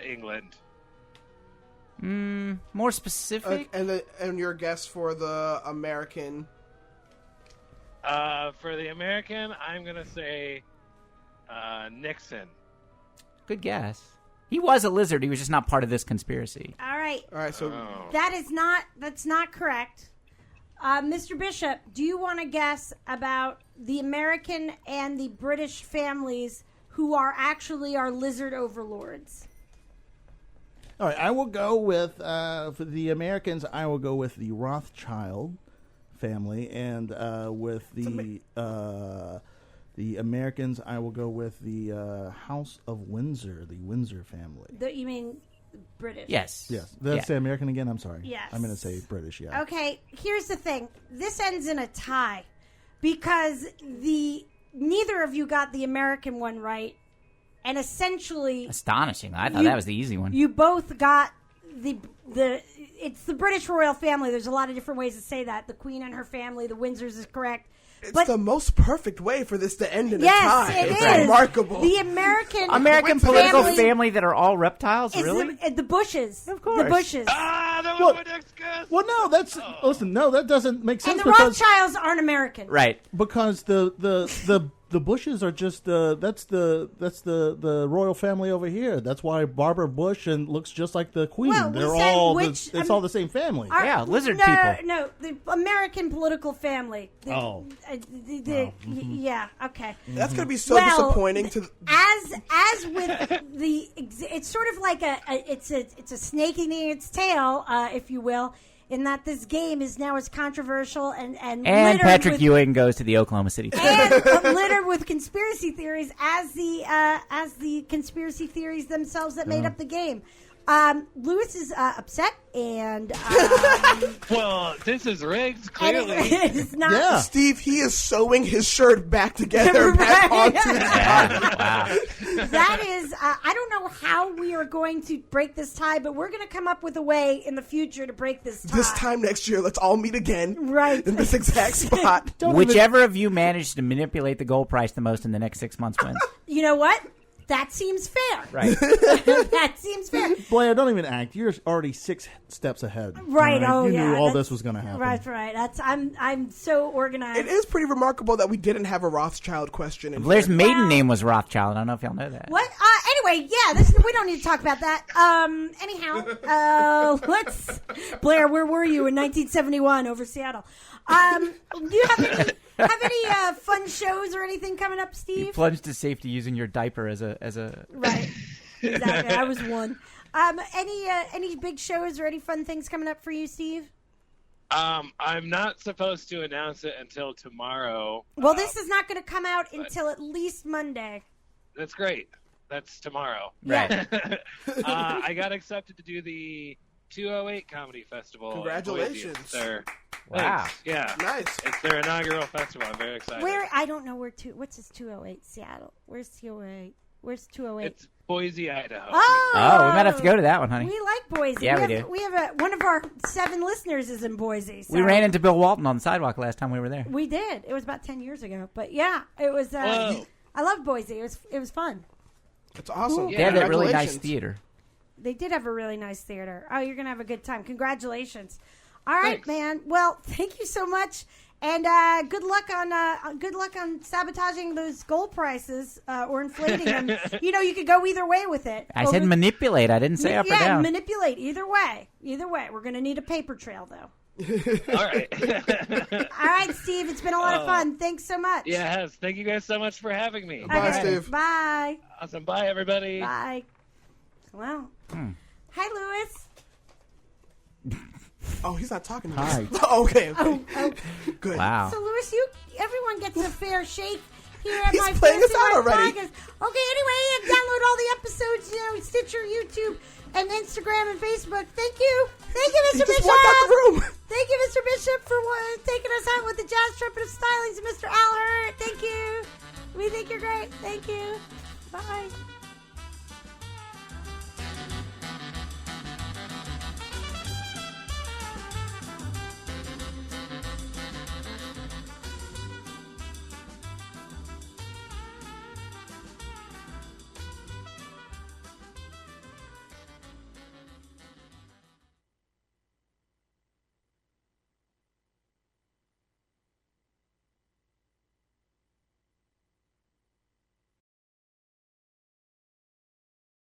England. More specific. And your guess for the American? For the American, I'm gonna say Nixon. Good guess. He was a lizard. He was just not part of this conspiracy. All right. So that's not correct. Mr. Bishop, do you want to guess about the American and the British families who are actually our lizard overlords? All right, I will go with, for the Americans, I will go with the Rothschild family, and with the Americans, I will go with the House of Windsor, the Windsor family. You mean British? Yes. Yes. Did I say American again? I'm sorry. Yes. I'm going to say British, yeah. Okay, here's the thing. This ends in a tie because neither of you got the American one right. And essentially, astonishing. I thought that was the easy one. You both got it's the British royal family. There's a lot of different ways to say that. The Queen and her family, the Windsors is correct. It's the most perfect way for this to end in a yes, tie. It it's is. Remarkable. The American political family that are all reptiles, is really? The Bushes. Of course. The Bushes. That was my next guess. Well, no, listen, no, that doesn't make sense. And the Rothschilds aren't American. Right. Because the Bushes are just that's the royal family over here. That's why Barbara Bush looks just like the Queen. Well, They're all all the same family. Lizard people. No, the American political family. Yeah, okay. That's going to be so disappointing to as with it's sort of like it's a snake eating its tail, if you will. In that this game is now as controversial and Patrick Ewing goes to the Oklahoma City team. And littered with conspiracy theories as the conspiracy theories themselves that made up the game. Lewis is upset and well, this is rigged. Clearly, it's not. Yeah. Steve, he is sewing his shirt back together, back onto his body. That is, I don't know how we are going to break this tie, but we're going to come up with a way in the future to break this tie. This time next year, let's all meet again, right, in this exact spot. Whichever of you managed to manipulate the gold price the most in the next 6 months wins. You know what? That seems fair. Right. That seems fair. Blaire, don't even act. You're already 6 steps ahead. Right. Oh, you yeah. knew all this was going to happen. Right. I'm so organized. It is pretty remarkable that we didn't have a Rothschild question. Blair's maiden name was Rothschild. I don't know if y'all know that. What? Anyway, yeah. We don't need to talk about that. Anyhow, Blaire, where were you in 1971 over Seattle? Do you have any fun shows or anything coming up, Steve? You plunged to safety using your diaper as a right. Exactly. I was one. Any big shows or any fun things coming up for you, Steve? I'm not supposed to announce it until tomorrow. Well, this is not going to come out until at least Monday. That's great. That's tomorrow. Right. I got accepted to do the 208 Comedy Festival. in Congratulations. Boise. It's Wow. thanks. Yeah. Nice. It's their inaugural festival. I'm very excited. Where? I don't know where what's this 208? Seattle. Where's 208? Where's 208? It's Boise, Idaho. Oh, we might have to go to that one, honey. We like Boise. Yeah, we have, do. We have one of our 7 listeners is in Boise. So We ran into Bill Walton on the sidewalk last time we were there. We did. It was about 10 years ago. But yeah, it was. I love Boise. It was fun. It's awesome. They had that really nice theater. They did have a really nice theater. Oh, you're gonna have a good time. Congratulations. All right, Thanks. man. Well, thank you so much, and good luck on sabotaging those gold prices or inflating them. You could go either way with it. I said manipulate. I didn't say up or down. Manipulate. Either way. We're gonna need a paper trail though. All right. All right, Steve. It's been a lot of fun. Thanks so much. Yeah, it has. Thank you guys so much for having me. Bye, Okay. Steve. Bye. Awesome. Bye, everybody. Bye. Wow. Hi, Lewis. Oh, he's not talking to Hi. me. Okay. Oh. Good. Wow. So, Lewis, everyone gets a fair shake here at He's my playing us Fantasy out Life already. Podcast. Okay, anyway, download all the episodes, Stitcher, YouTube, and Instagram and Facebook. Thank you. Thank you, He Mr. just Bishop. walked out the room. Thank you, Mr. Bishop, for taking us out with the jazz trumpet of stylings, and Mr. Al Hurt. Thank you. We think you're great. Thank you. Bye.